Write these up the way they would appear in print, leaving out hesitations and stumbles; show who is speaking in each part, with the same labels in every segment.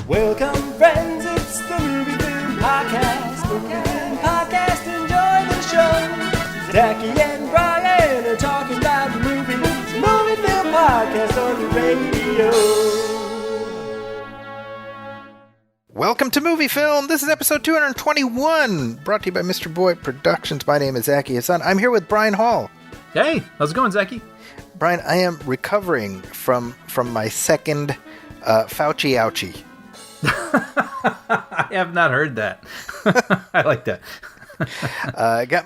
Speaker 1: Welcome, friends, it's the Movie Film Podcast. Movie Film Podcast, enjoy the show. Zachy and Brian are talking about movies. Movie Film Podcast on the radio.
Speaker 2: Welcome to Movie Film. This is episode 221, brought to you by Mr. Boy Productions. My name is Zachy Hassan. I'm here with Brian Hall.
Speaker 3: Hey, how's it going, Zachy?
Speaker 2: Brian, I am recovering from my second Fauci ouchie.
Speaker 3: I have not heard that. I like that.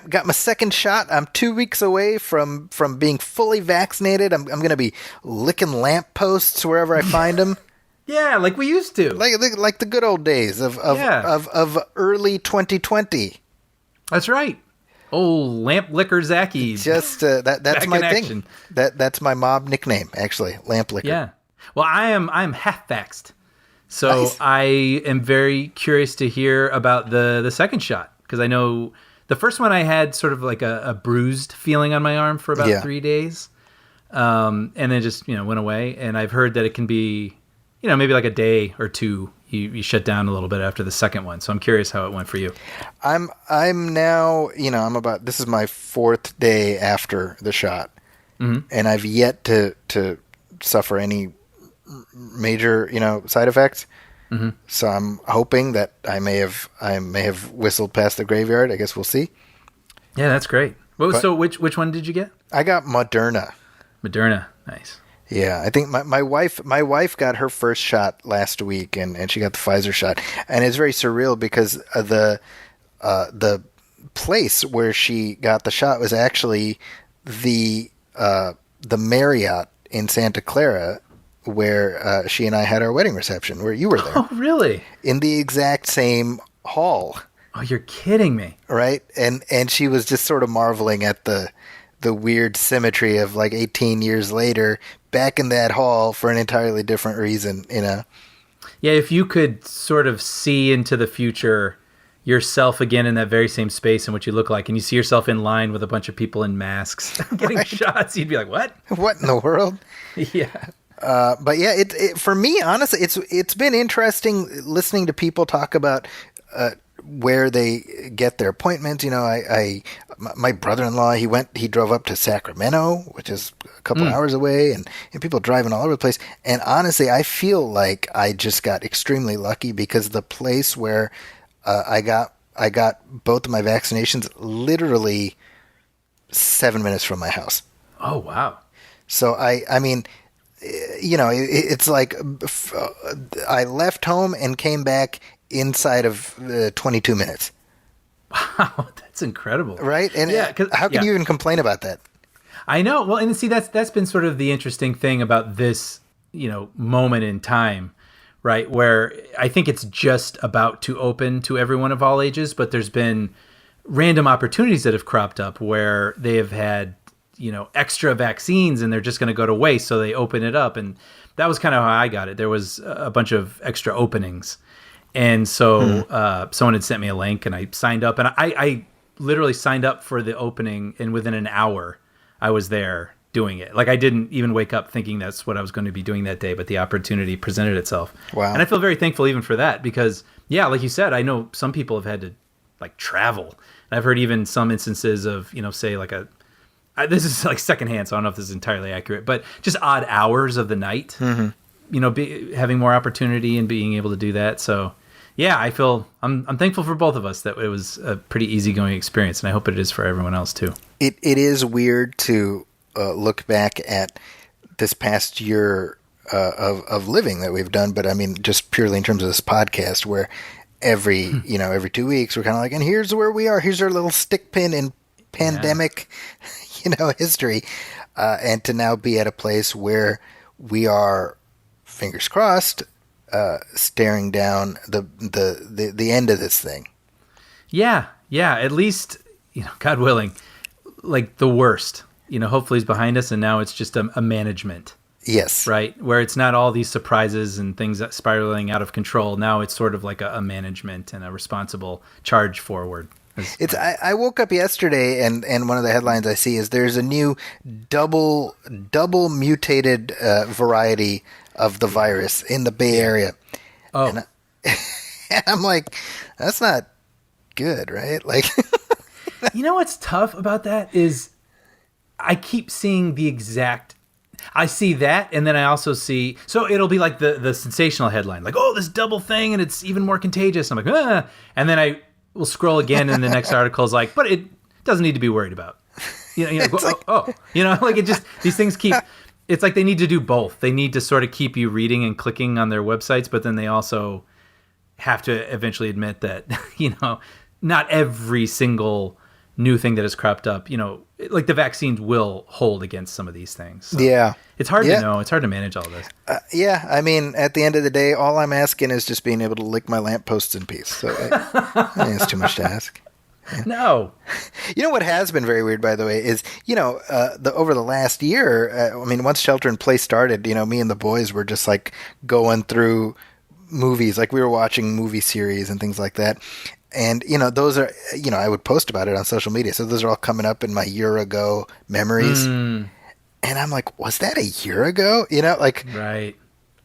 Speaker 2: Got my second shot. I'm 2 weeks away from being fully vaccinated. I'm going to be licking lampposts wherever I find them.
Speaker 3: Yeah, like we used to.
Speaker 2: Like the good old days of early 2020.
Speaker 3: That's right. Oh, lamp licker Zachy.
Speaker 2: Just that's my thing.
Speaker 3: Action.
Speaker 2: That's my mob nickname, actually, lamp licker.
Speaker 3: Yeah. Well, I'm half vaxxed. So
Speaker 2: Nice.
Speaker 3: I am very curious to hear about the second shot, because I know the first one I had sort of like a bruised feeling on my arm for about 3 days. And then just, went away. And I've heard that it can be, maybe like a day or two, you shut down a little bit after the second one. So I'm curious how it went for you.
Speaker 2: I'm now, this is my fourth day after the shot, and I've yet to suffer any major, side effects. So I'm hoping that I may have whistled past the graveyard. I guess we'll see.
Speaker 3: Yeah, that's great. So which one did you get?
Speaker 2: I got Moderna.
Speaker 3: Moderna. Nice.
Speaker 2: Yeah, I think my wife got her first shot last week, and she got the Pfizer shot, and it's very surreal because the place where she got the shot was actually the Marriott in Santa Clara, where she and I had our wedding reception, where you were there.
Speaker 3: Oh, really?
Speaker 2: In the exact same hall.
Speaker 3: Oh, you're kidding me.
Speaker 2: Right? And she was just sort of marveling at the weird symmetry of like 18 years later, back in that hall for an entirely different reason,
Speaker 3: Yeah, if you could sort of see into the future yourself again in that very same space in what you look like, and you see yourself in line with a bunch of people in masks getting shots, you'd be like, what?
Speaker 2: What in the world?
Speaker 3: Yeah.
Speaker 2: But yeah, it for me, honestly, it's been interesting listening to people talk about where they get their appointments. My brother-in-law, he drove up to Sacramento, which is a couple hours away, and people driving all over the place. And honestly, I feel like I just got extremely lucky because the place where I got both of my vaccinations literally 7 minutes from my house.
Speaker 3: Oh, wow.
Speaker 2: So I mean, it's like I left home and came back inside of 22 minutes.
Speaker 3: Wow, that's incredible.
Speaker 2: Right? And how can you even complain about that?
Speaker 3: I know. Well, and see, that's been sort of the interesting thing about this, moment in time, right? Where I think it's just about to open to everyone of all ages, but there's been random opportunities that have cropped up where they have had, extra vaccines and they're just going to go to waste. So they open it up. And that was kind of how I got it. There was a bunch of extra openings. And so someone had sent me a link and I signed up, and I literally signed up for the opening, and within an hour I was there doing it. Like, I didn't even wake up thinking that's what I was going to be doing that day, but the opportunity presented itself.
Speaker 2: Wow.
Speaker 3: And I feel very thankful even for that, because like you said, I know some people have had to like travel. And I've heard even some instances of, say like this is like secondhand, so I don't know if this is entirely accurate, but just odd hours of the night, having more opportunity and being able to do that. So yeah, I'm thankful for both of us that it was a pretty easygoing experience, and I hope it is for everyone else too.
Speaker 2: It is weird to look back at this past year of living that we've done, but I mean, just purely in terms of this podcast, where every 2 weeks we're kind of like, and here's where we are. Here's our little stick pin in pandemic, history, and to now be at a place where we are, fingers crossed, staring down the end of this thing.
Speaker 3: Yeah. At least, God willing, like the worst, hopefully is behind us, and now it's just a management.
Speaker 2: Yes.
Speaker 3: Right? Where it's not all these surprises and things that spiraling out of control. Now it's sort of like a management and a responsible charge forward.
Speaker 2: I woke up yesterday and one of the headlines I see is there's a new double mutated variety of the virus in the Bay Area.
Speaker 3: Oh,
Speaker 2: And I'm like, that's not good, right? Like,
Speaker 3: you know what's tough about that is I keep seeing the exact. I see that, and then I also see. So it'll be like the sensational headline, like, "Oh, this double thing, and it's even more contagious." I'm like, ah, and then I will scroll again, and the next article is like, "But it doesn't need to be worried about." Like it just these things keep. It's like they need to do both. They need to sort of keep you reading and clicking on their websites, but then they also have to eventually admit that not every single new thing that has cropped up, like the vaccines will hold against some of these things. So
Speaker 2: yeah.
Speaker 3: it's hard to know. It's hard to manage all this.
Speaker 2: Yeah. I mean, at the end of the day, all I'm asking is just being able to lick my lampposts in peace. So I think it's too much to ask. Yeah.
Speaker 3: No.
Speaker 2: You know what has been very weird, by the way, is, over the last year, once Shelter in Place started, me and the boys were just like going through movies, like we were watching movie series and things like that. And, those are, I would post about it on social media. So those are all coming up in my year ago memories. And I'm like, was that a year ago?
Speaker 3: Right.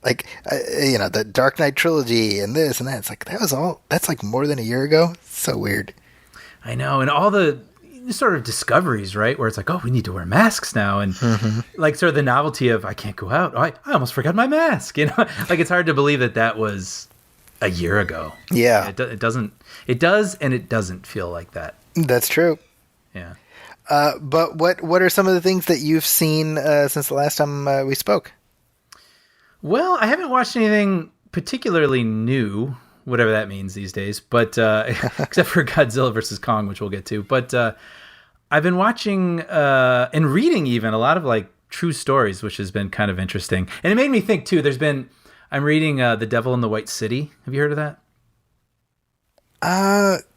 Speaker 2: Like, the Dark Knight trilogy and this and that. It's like, that's like more than a year ago. It's so weird.
Speaker 3: I know. And all the sort of discoveries, right? Where it's like, oh, we need to wear masks now. And like sort of the novelty of, I can't go out. Oh, I almost forgot my mask. Like it's hard to believe that was a year ago.
Speaker 2: Yeah.
Speaker 3: It does, and it doesn't feel like that.
Speaker 2: That's true.
Speaker 3: Yeah.
Speaker 2: But what are some of the things that you've seen since the last time we spoke?
Speaker 3: Well, I haven't watched anything particularly new, whatever that means these days, but except for Godzilla vs. Kong, which we'll get to. But I've been watching and reading even a lot of like true stories, which has been kind of interesting. And it made me think too, I'm reading The Devil in the White City. Have you heard of that?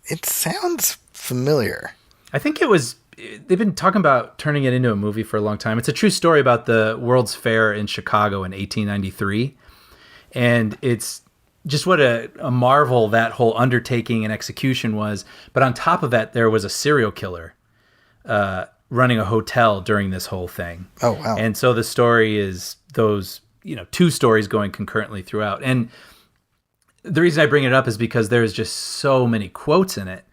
Speaker 2: It sounds familiar.
Speaker 3: I think they've been talking about turning it into a movie for a long time. It's a true story about the World's Fair in Chicago in 1893. And it's just what a marvel that whole undertaking and execution was. But on top of that, there was a serial killer running a hotel during this whole thing.
Speaker 2: Oh, wow.
Speaker 3: And so the story is those, two stories going concurrently throughout. And the reason I bring it up is because there's just so many quotes in it.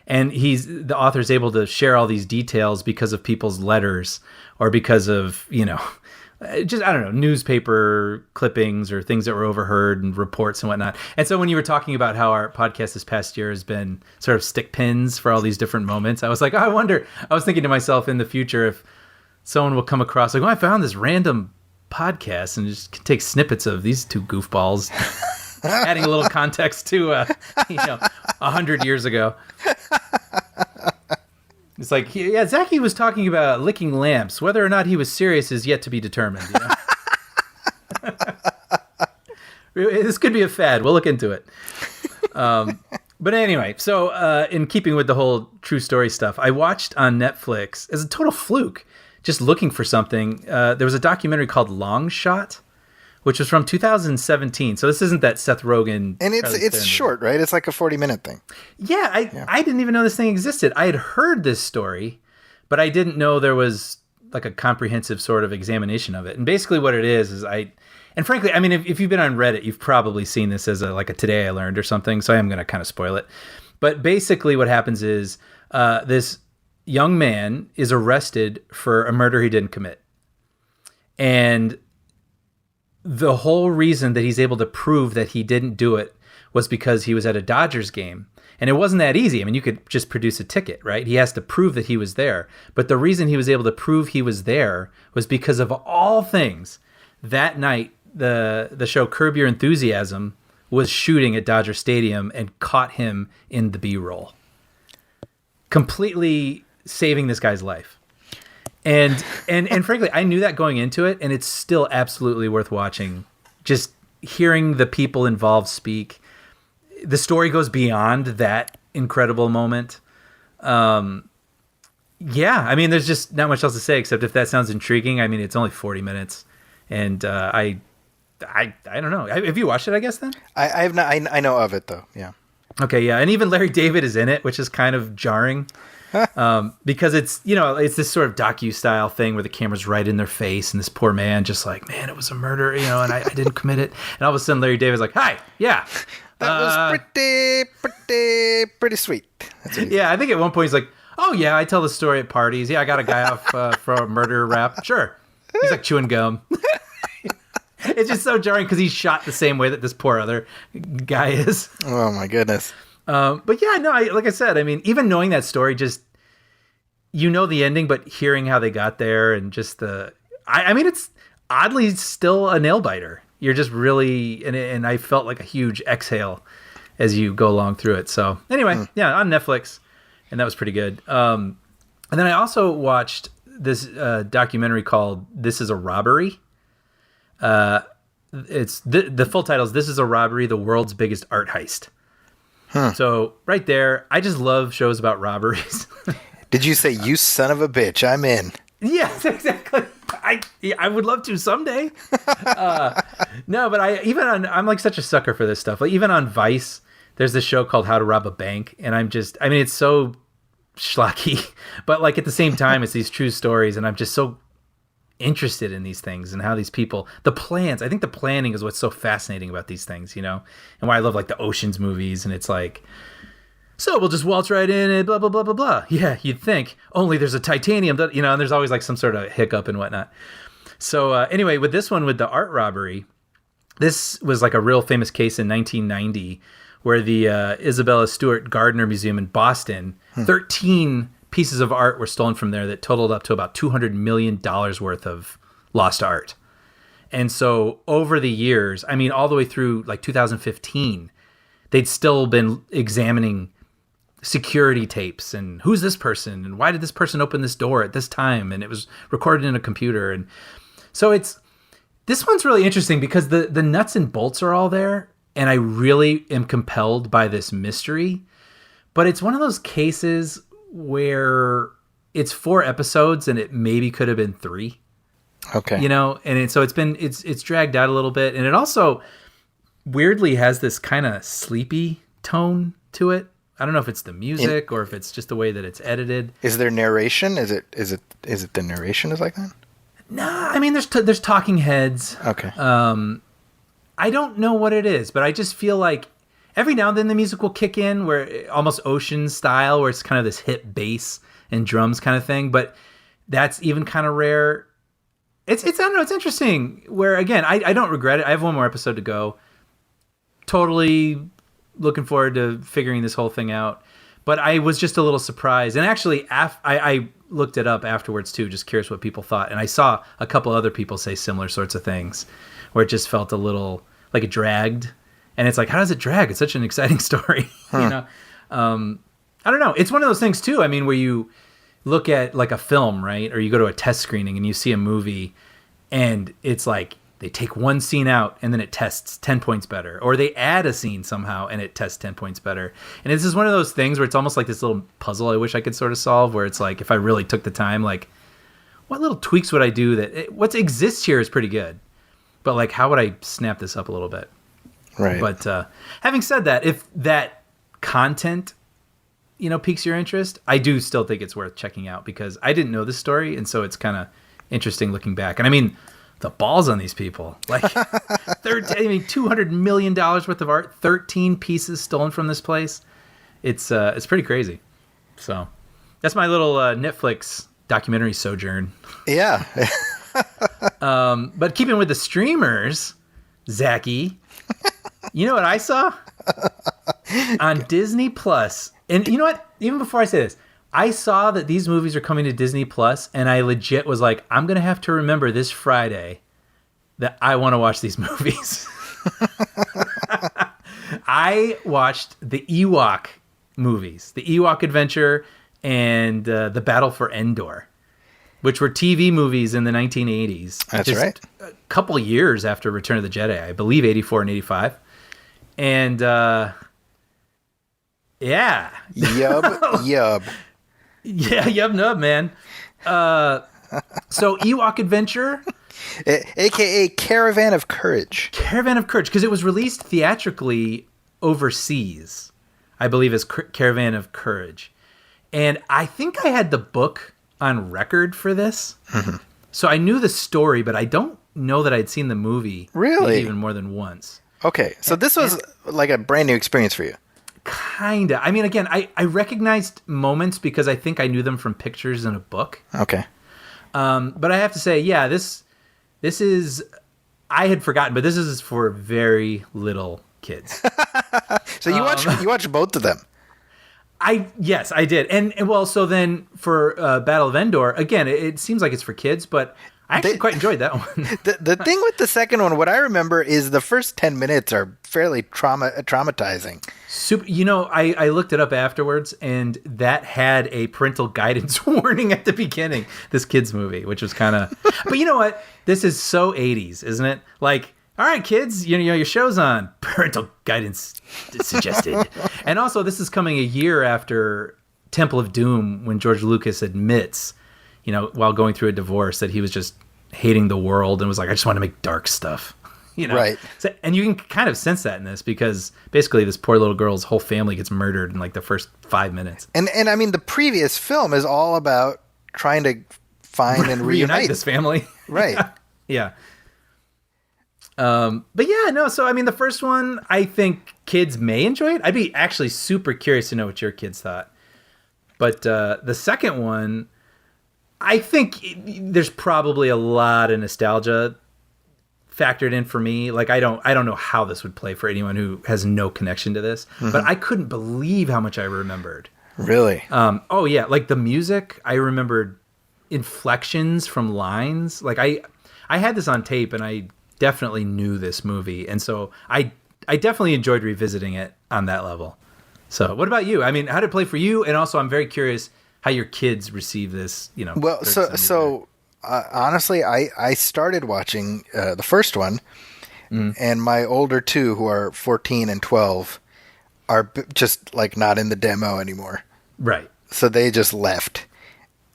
Speaker 3: And the author's able to share all these details because of people's letters or because of, just, I don't know, newspaper clippings or things that were overheard and reports and whatnot. And so when you were talking about how our podcast this past year has been sort of stick pins for all these different moments, I was like, I was thinking to myself in the future if someone will come across like, I found this random podcast and just take snippets of these two goofballs, adding a little context to, 100 years ago. It's like, Zachy was talking about licking lamps. Whether or not he was serious is yet to be determined. This could be a fad. We'll look into it. But anyway, so in keeping with the whole true story stuff, I watched on Netflix as a total fluke, just looking for something. There was a documentary called Long Shot, which was from 2017. So this isn't that Seth Rogen.
Speaker 2: And it's short, right? It's like a 40-minute thing.
Speaker 3: Yeah, I didn't even know this thing existed. I had heard this story, but I didn't know there was like a comprehensive sort of examination of it. And basically what it is and frankly, I mean, if you've been on Reddit, you've probably seen this as a Today I Learned or something. So I am going to kind of spoil it. But basically what happens is this young man is arrested for a murder he didn't commit. And the whole reason that he's able to prove that he didn't do it was because he was at a Dodgers game. And it wasn't that easy. I mean, you could just produce a ticket, right? He has to prove that he was there. But the reason he was able to prove he was there was because of all things. That night, the show Curb Your Enthusiasm was shooting at Dodger Stadium and caught him in the B-roll, completely saving this guy's life. And frankly, I knew that going into it, and it's still absolutely worth watching. Just hearing the people involved speak. The story goes beyond that incredible moment. Yeah, I mean, there's just not much else to say, except if that sounds intriguing. I mean, it's only 40 minutes, and I don't know. Have you watched it, I guess, then?
Speaker 2: I have not. I know of it, though, yeah.
Speaker 3: Okay, yeah, and even Larry David is in it, which is kind of jarring. Because it's, it's this sort of docu-style thing where the camera's right in their face and this poor man just like, man, it was a murder, and I didn't commit it. And all of a sudden Larry David's like, hi, yeah.
Speaker 2: That was pretty sweet. That's what he
Speaker 3: Yeah, I think at one point he's like, oh yeah, I tell the story at parties. Yeah, I got a guy off for a murder rap. Sure. He's like chewing gum. It's just so jarring because he's shot the same way that this poor other guy is.
Speaker 2: Oh my goodness.
Speaker 3: But yeah, no, like I said, I mean, even knowing that story, just, the ending, but hearing how they got there and just I mean, it's oddly still a nail biter. You're just really, and I felt like a huge exhale as you go along through it. So anyway, yeah, on Netflix, and that was pretty good. And then I also watched this documentary called "This Is a Robbery." It's the full title is "This Is a Robbery: The World's Biggest Art Heist." So right there, I just love shows about robberies.
Speaker 2: Did you say, you son of a bitch, I'm in?
Speaker 3: Yes, exactly. I would love to someday. No, but I'm like such a sucker for this stuff. Like even on Vice, there's this show called How to Rob a Bank, and it's so schlocky, but like at the same time, it's these true stories, and I'm just so interested in these things and how these people, the plans. I think the planning is what's so fascinating about these things, and why I love like the Ocean's movies, and it's like, so we'll just waltz right in and blah, blah, blah, blah, blah. Yeah, you'd think. Only there's a titanium, that, and there's always like some sort of hiccup and whatnot. So anyway, with this one, with the art robbery, this was like a real famous case in 1990 where the Isabella Stewart Gardner Museum in Boston, 13 pieces of art were stolen from there that totaled up to about $200 million worth of lost art. And so over the years, I mean, all the way through like 2015, they'd still been examining security tapes and who's this person and why did this person open this door at this time, and it was recorded in a computer. And so this one's really interesting because the nuts and bolts are all there, and I really am compelled by this mystery. But it's one of those cases where it's 4 episodes and it maybe could have been 3.
Speaker 2: Okay.
Speaker 3: So it's dragged out a little bit, and it also weirdly has this kind of sleepy tone to it. I don't know if it's the music or if it's just the way that it's edited.
Speaker 2: Is there narration? Is it the narration is like that?
Speaker 3: Nah, I mean there's talking heads.
Speaker 2: Okay.
Speaker 3: I don't know what it is, but I just feel like every now and then the music will kick in, where almost Ocean style, where it's kind of this hip bass and drums kind of thing. But that's even kind of rare. It's I don't know. It's interesting. Where again, I don't regret it. I have one more episode to go. Totally looking forward to figuring this whole thing out. But I was just a little surprised. And actually, I looked it up afterwards too, just curious what people thought. And I saw a couple other people say similar sorts of things, where it just felt a little like it dragged. And it's like, how does it drag? It's such an exciting story, I don't know. It's one of those things too. I mean, where you look at like a film, right? Or you go to a test screening and you see a movie, and it's like they take one scene out and then it tests 10 points better, or they add a scene somehow and it tests 10 points better. And this is one of those things where it's almost like this little puzzle I wish I could sort of solve, where it's like, if I really took the time, like what little tweaks would I do what exists here is pretty good, but like, how would I snap this up a little bit?
Speaker 2: Right.
Speaker 3: But having said that, if that content, piques your interest, I do still think it's worth checking out, because I didn't know this story. And so it's kind of interesting looking back. And I mean, the balls on these people, like $200 million worth of art, 13 pieces stolen from this place. It's pretty crazy. So that's my little Netflix documentary sojourn.
Speaker 2: Yeah.
Speaker 3: But keeping with the streamers, Zachy, you know what I saw on Disney Plus? And you know what? Even before I say this, I saw that these movies are coming to Disney Plus, and I legit was like, I'm going to have to remember this Friday that I want to watch these movies. I watched the Ewok movies, the Ewok Adventure and the Battle for Endor, which were TV movies in the 1980s.
Speaker 2: That's right.
Speaker 3: A couple years after Return of the Jedi, I believe 84 and 85. And yeah.
Speaker 2: Yub.
Speaker 3: Yeah, yub nub, man. So Ewok Adventure,
Speaker 2: AKA Caravan of Courage.
Speaker 3: Caravan of Courage, because it was released theatrically overseas, I believe, as Caravan of Courage. And I think I had the book on record for this. So I knew the story, but I don't know that I'd seen the movie
Speaker 2: Really?
Speaker 3: maybe even more than once.
Speaker 2: Okay, so this was like a brand new experience for you.
Speaker 3: Kinda. I mean, again, I recognized moments because I think I knew them from pictures in a book.
Speaker 2: Okay.
Speaker 3: But I have to say, yeah, this is, I had forgotten, but this is for very little kids.
Speaker 2: So you watched both of them.
Speaker 3: Yes, I did. And well, so then for Battle of Endor, again, it seems like it's for kids, but I actually quite enjoyed that one.
Speaker 2: The thing with the second one, what I remember is the first 10 minutes are fairly traumatizing.
Speaker 3: Super, I looked it up afterwards, and that had a parental guidance warning at the beginning. This kids movie, which was kind of, but you know what? This is so 80s, isn't it? Like, all right, kids, your show's on. Parental guidance suggested. And also, this is coming a year after Temple of Doom, when George Lucas admits, while going through a divorce, that he was just hating the world and was like, I just want to make dark stuff.
Speaker 2: Right.
Speaker 3: So, and you can kind of sense that in this, because basically this poor little girl's whole family gets murdered in like the first 5 minutes.
Speaker 2: And I mean, the previous film is all about trying to find and reunite
Speaker 3: this family.
Speaker 2: Right.
Speaker 3: Yeah. But yeah, no. So I mean, the first one, I think kids may enjoy it. I'd be actually super curious to know what your kids thought. But the second one, I think there's probably a lot of nostalgia factored in for me. Like, I don't know how this would play for anyone who has no connection to this, but I couldn't believe how much I remembered.
Speaker 2: Really?
Speaker 3: Oh yeah, like the music, I remembered inflections from lines. Like I had this on tape, and I definitely knew this movie, and so I definitely enjoyed revisiting it on that level. So what about you? I mean, how did it play for you? And also, I'm very curious how your kids receive this.
Speaker 2: Well, honestly, I started watching the first one, and my older two, who are 14 and 12, are just like not in the demo anymore.
Speaker 3: Right.
Speaker 2: So they just left.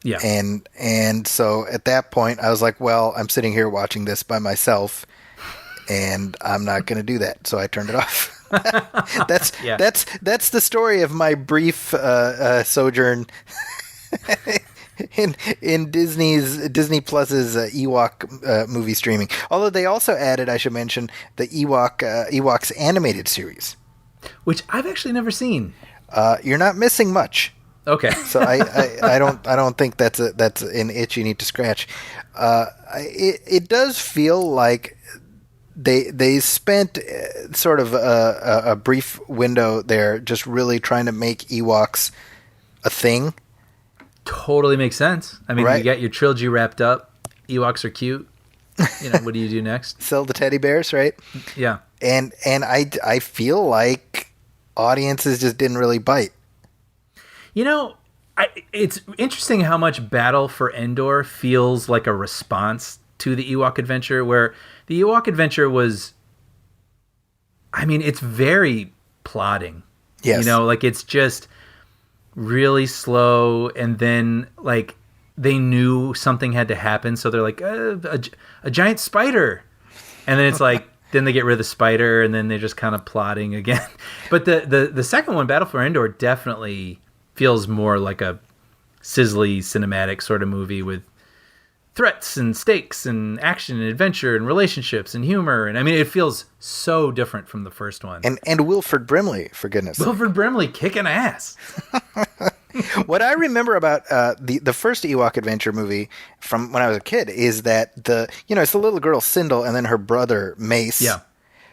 Speaker 3: Yeah.
Speaker 2: And so at that point, I was like, well, I'm sitting here watching this by myself, and I'm not going to do that. So I turned it off. That's the story of my brief sojourn in Disney Plus's Ewok movie streaming. Although they also added, I should mention, the Ewoks animated series,
Speaker 3: which I've actually never seen.
Speaker 2: You're not missing much.
Speaker 3: Okay.
Speaker 2: So I don't think that's an itch you need to scratch. It does feel like they spent sort of a brief window there just really trying to make Ewoks a thing.
Speaker 3: Totally makes sense. I mean,
Speaker 2: right?
Speaker 3: You got your trilogy wrapped up. Ewoks are cute. What do you do next?
Speaker 2: Sell the teddy bears, right?
Speaker 3: Yeah.
Speaker 2: And I feel like audiences just didn't really bite.
Speaker 3: It's interesting how much Battle for Endor feels like a response to the Ewok Adventure, where the Ewok Adventure was, I mean, it's very plodding.
Speaker 2: Yes.
Speaker 3: It's just really slow, and then they knew something had to happen, so they're like a giant spider, and then it's like then they get rid of the spider, and then they're just kind of plodding again. But the second one, Battle for Endor, definitely feels more like a sizzly cinematic sort of movie with threats and stakes and action and adventure and relationships and humor. And I mean, it feels so different from the first one.
Speaker 2: And Wilford Brimley, for goodness sake.
Speaker 3: Wilford Brimley kicking ass.
Speaker 2: What I remember about the first Ewok Adventure movie from when I was a kid is that it's the little girl Sindel and then her brother Mace.
Speaker 3: Yeah.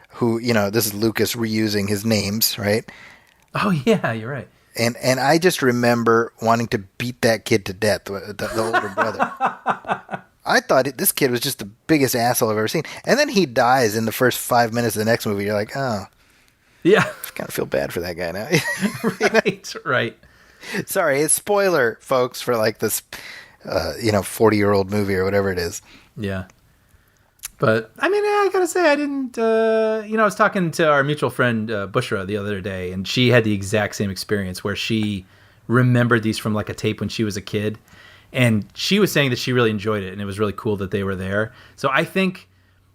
Speaker 2: Who, this is Lucas reusing his names, right?
Speaker 3: Oh yeah, you're right.
Speaker 2: And I just remember wanting to beat that kid to death, the older brother. I thought this kid was just the biggest asshole I've ever seen. And then he dies in the first 5 minutes of the next movie. You're like, oh.
Speaker 3: Yeah.
Speaker 2: I kind of feel bad for that guy now.
Speaker 3: Right.
Speaker 2: Sorry, it's spoiler, folks, for this, 40-year-old movie or whatever it is.
Speaker 3: Yeah. But, I mean, I gotta say, I didn't, I was talking to our mutual friend, Bushra, the other day, and she had the exact same experience where she remembered these from a tape when she was a kid. And she was saying that she really enjoyed it, and it was really cool that they were there. So I think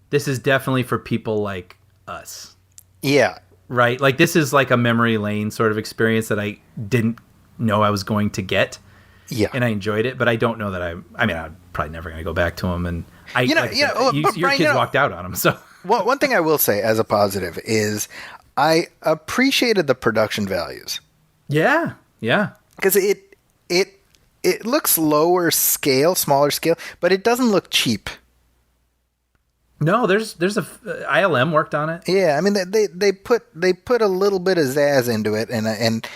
Speaker 3: this is definitely for people like us.
Speaker 2: Yeah.
Speaker 3: Right? This is like a memory lane sort of experience that I didn't know I was going to get.
Speaker 2: Yeah.
Speaker 3: And I enjoyed it, but I don't know that I'm probably never going to go back to them. And
Speaker 2: but
Speaker 3: your
Speaker 2: Brian,
Speaker 3: kids walked out on them. So
Speaker 2: well, one thing I will say as a positive is I appreciated the production values.
Speaker 3: yeah.
Speaker 2: Because it looks smaller scale, but it doesn't look cheap.
Speaker 3: No, there's ILM worked on it.
Speaker 2: Yeah, I mean they put a little bit of zazz into it, and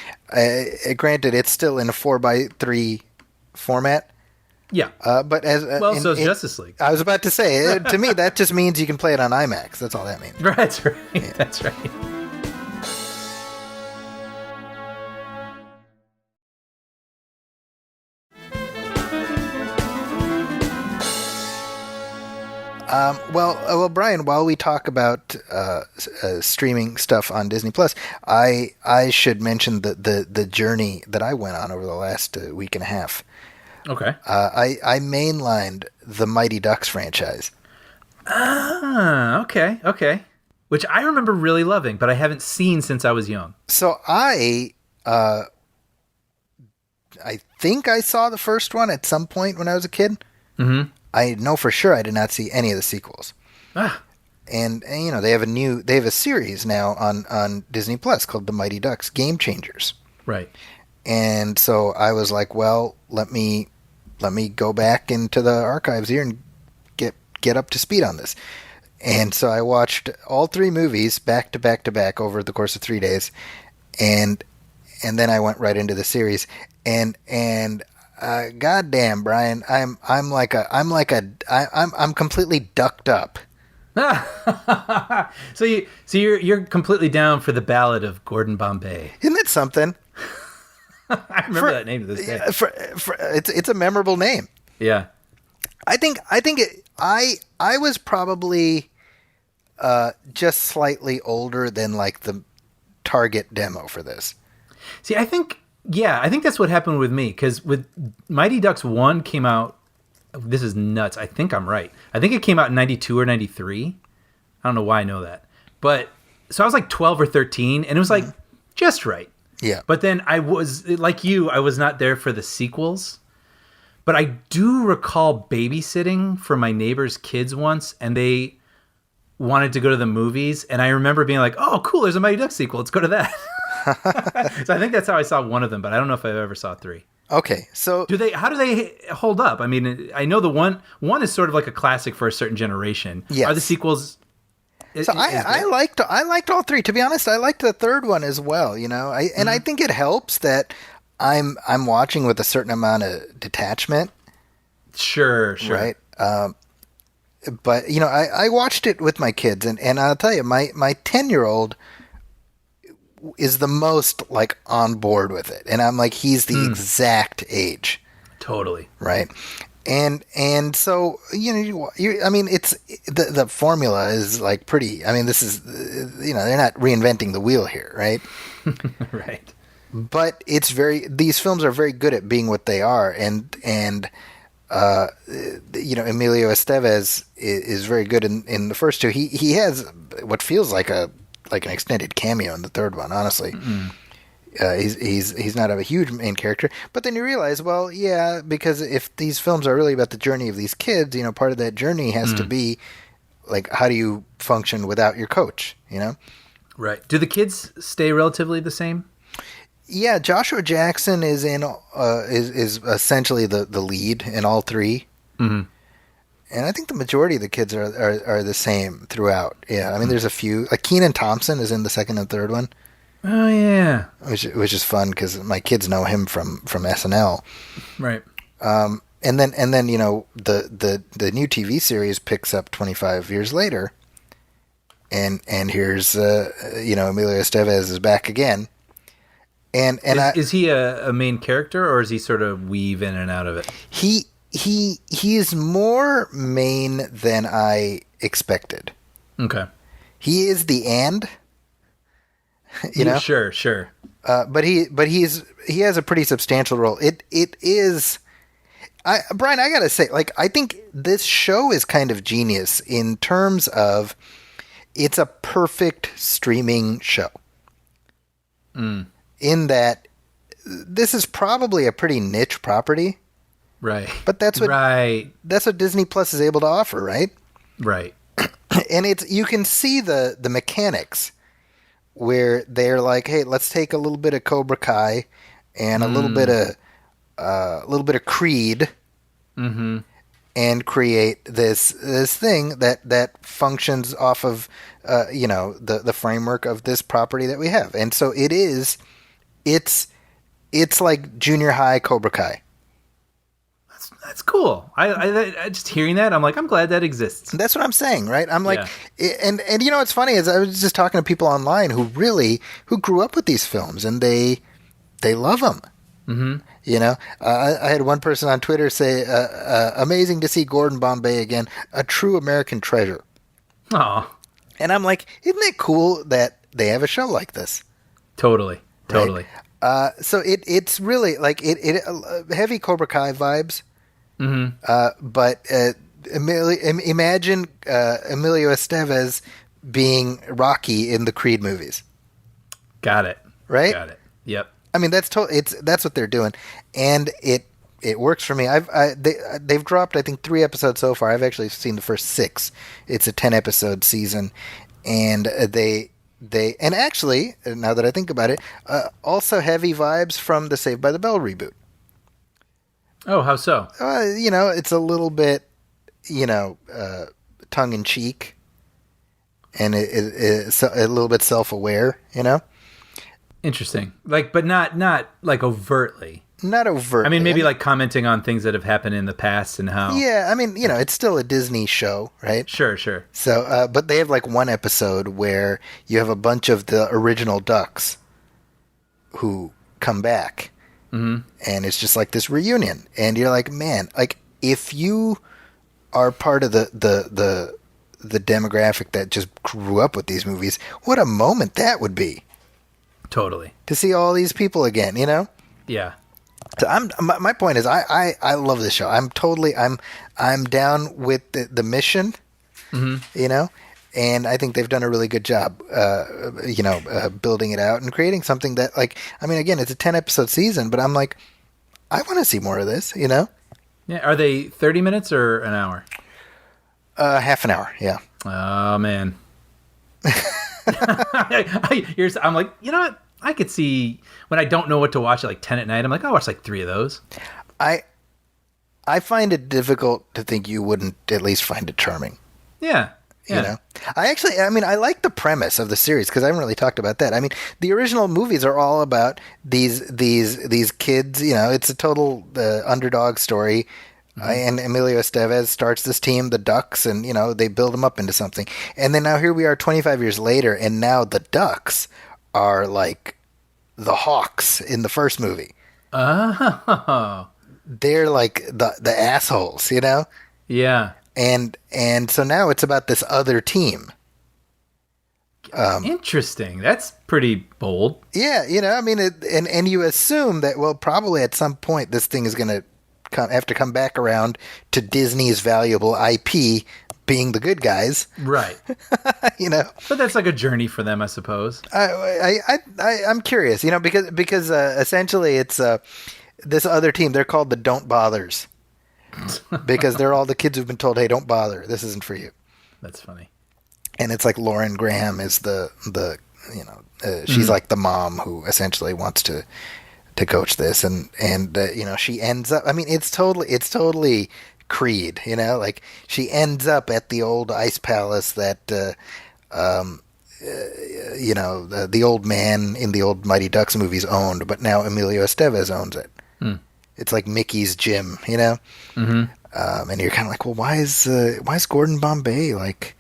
Speaker 2: granted, it's still in a 4:3 format.
Speaker 3: Yeah.
Speaker 2: But
Speaker 3: So is Justice League.
Speaker 2: I was about to say, to me, that just means you can play it on IMAX. That's all that means.
Speaker 3: That's right. Yeah. That's right.
Speaker 2: Well, Brian, while we talk about streaming stuff on Disney Plus, I should mention the journey that I went on over the last week and a half.
Speaker 3: Okay.
Speaker 2: I mainlined the Mighty Ducks franchise.
Speaker 3: Okay. Which I remember really loving, but I haven't seen since I was young.
Speaker 2: So I think I saw the first one at some point when I was a kid.
Speaker 3: Mm-hmm.
Speaker 2: I know for sure I did not see any of the sequels. And you know, they have a series now on Disney Plus called The Mighty Ducks Game Changers.
Speaker 3: Right.
Speaker 2: And so I was like, well, let me go back into the archives here and get up to speed on this. And so I watched all three movies back to back to back over the course of 3 days, and then I went right into the series. And goddamn, Brian, I'm completely ducked up.
Speaker 3: So you're completely down for the Ballad of Gordon Bombay.
Speaker 2: Isn't that something?
Speaker 3: I remember that name to this day.
Speaker 2: It's a memorable name.
Speaker 3: Yeah.
Speaker 2: I was probably just slightly older than like the target demo for this.
Speaker 3: See, I think that's what happened with me, because with Mighty Ducks 1 came out, this is nuts, I think I'm right. I think it came out in 92 or 93. I don't know why I know that. But, so I was like 12 or 13, and it was like just right.
Speaker 2: Yeah.
Speaker 3: But then I was, like you, I was not there for the sequels. But I do recall babysitting for my neighbor's kids once, and they wanted to go to the movies, and I remember being like, oh, cool, there's a Mighty Ducks sequel, let's go to that. So I think that's how I saw one of them, but I don't know if I ever saw 3.
Speaker 2: Okay, so
Speaker 3: how do they hold up? I mean, I know the one is sort of like a classic for a certain generation.
Speaker 2: Yes.
Speaker 3: Are the sequels?
Speaker 2: So I liked all 3. To be honest, I liked the third one as well. You know, I think it helps that I'm watching with a certain amount of detachment.
Speaker 3: Sure.
Speaker 2: Right. But you know, I watched it with my kids, and I'll tell you, my 10-year-old is the most like on board with it, and I'm like, he's the exact age.
Speaker 3: Totally.
Speaker 2: Right. And so, you know, I mean, it's the formula is like pretty. I mean, this is, you know, they're not reinventing the wheel here, right?
Speaker 3: Right.
Speaker 2: But these films are very good at being what they are, and you know, Emilio Estevez is very good in the first 2. He has what feels like an extended cameo in the third one, honestly. He's not a huge main character, but then you realize, well, yeah, because if these films are really about the journey of these kids, you know, part of that journey has to be like, how do you function without your coach, you know?
Speaker 3: Right. Do the kids stay relatively the same?
Speaker 2: Yeah, Joshua Jackson is is essentially the lead in all 3.
Speaker 3: Mm-hmm.
Speaker 2: And I think the majority of the kids are the same throughout. Yeah, I mean, there's a few. Like Kenan Thompson is in the second and third one.
Speaker 3: Oh yeah,
Speaker 2: which is fun because my kids know him from SNL.
Speaker 3: Right.
Speaker 2: And then you know, the new TV series picks up 25 years later, and here's you know, Emilio Estevez is back again. And
Speaker 3: is he a main character, or is he sort of weave in and out of it?
Speaker 2: He is more main than I expected.
Speaker 3: Okay.
Speaker 2: He is the you know,
Speaker 3: sure.
Speaker 2: But he has a pretty substantial role. It is. Brian, I gotta say, like, I think this show is kind of genius in terms of it's a perfect streaming show. In that this is probably a pretty niche property,
Speaker 3: Right.
Speaker 2: but that's what
Speaker 3: Right.
Speaker 2: that's what Disney Plus is able to offer, right?
Speaker 3: Right.
Speaker 2: And you can see the mechanics where they're like, hey, let's take a little bit of Cobra Kai and a little bit of Creed, and create this thing that functions off of the framework of this property that we have. And so it's like junior high Cobra Kai.
Speaker 3: That's cool. I just hearing that, I'm like, I'm glad that exists.
Speaker 2: That's what I'm saying, right? I'm like, and you know what's funny is I was just talking to people online who grew up with these films and they love them. Mm-hmm. You know, I had one person on Twitter say, "Amazing to see Gordon Bombay again, a true American treasure."
Speaker 3: Oh,
Speaker 2: And I'm like, isn't it cool that they have a show like this?
Speaker 3: totally.
Speaker 2: So it's really like it heavy Cobra Kai vibes. Mm-hmm. But imagine Emilio Estevez being Rocky in the Creed movies.
Speaker 3: Got it.
Speaker 2: Right?
Speaker 3: Got it. Yep.
Speaker 2: I mean, that's what they're doing, and it works for me. They've dropped, I think, 3 episodes so far. I've actually seen the first 6. It's a 10 episode season, and they and actually, now that I think about it, also heavy vibes from the Saved by the Bell reboot.
Speaker 3: Oh, how so?
Speaker 2: It's a little bit, tongue in cheek, and it's a little bit self aware.
Speaker 3: Interesting. Like, but not like overtly.
Speaker 2: Not overtly.
Speaker 3: I mean, maybe like commenting on things that have happened in the past and how.
Speaker 2: Yeah, I mean, it's still a Disney show, right?
Speaker 3: Sure.
Speaker 2: So, but they have like one episode where you have a bunch of the original Ducks who come back, and it's just like this reunion, and you're like, man, like if you are part of the demographic that just grew up with these movies, what a moment that would be.
Speaker 3: Totally.
Speaker 2: To see all these people again,
Speaker 3: Yeah.
Speaker 2: So my point is I love this show. I'm down with the mission, and I think they've done a really good job, building it out and creating something that, like, I mean, again, it's a 10 episode season, but I'm like, I want to see more of this,
Speaker 3: Yeah. Are they 30 minutes or an hour?
Speaker 2: Half an hour. Yeah.
Speaker 3: Oh man. I'm like, you know what? I could see when I don't know what to watch at like 10 at night. I'm like, I'll watch like 3 of those.
Speaker 2: I find it difficult to think you wouldn't at least find it charming.
Speaker 3: Yeah.
Speaker 2: I like the premise of the series because I haven't really talked about that. I mean, the original movies are all about these kids. It's a total underdog story. And Emilio Estevez starts this team, the Ducks, and they build them up into something. And then now here we are 25 years later, and now the Ducks are like the Hawks in the first movie.
Speaker 3: Oh.
Speaker 2: They're like the assholes,
Speaker 3: Yeah.
Speaker 2: And so now it's about this other team.
Speaker 3: Interesting. That's pretty bold.
Speaker 2: Yeah, I mean, and you assume that, well, probably at some point this thing is going to have to come back around to Disney's valuable IP being the good guys.
Speaker 3: Right.
Speaker 2: But
Speaker 3: that's like a journey for them, I suppose.
Speaker 2: I'm curious, because essentially it's this other team. They're called the Don't Bothers because they're all the kids who've been told, hey, don't bother. This isn't for you.
Speaker 3: That's funny. And
Speaker 2: it's like Lauren Graham is she's like the mom who essentially wants to coach this, and she ends up. I mean, it's totally Creed. Like she ends up at the old ice palace that the old man in the old Mighty Ducks movies owned, but now Emilio Estevez owns it. It's like Mickey's gym, Mm-hmm. And you're kind of like, well, why is Gordon Bombay like?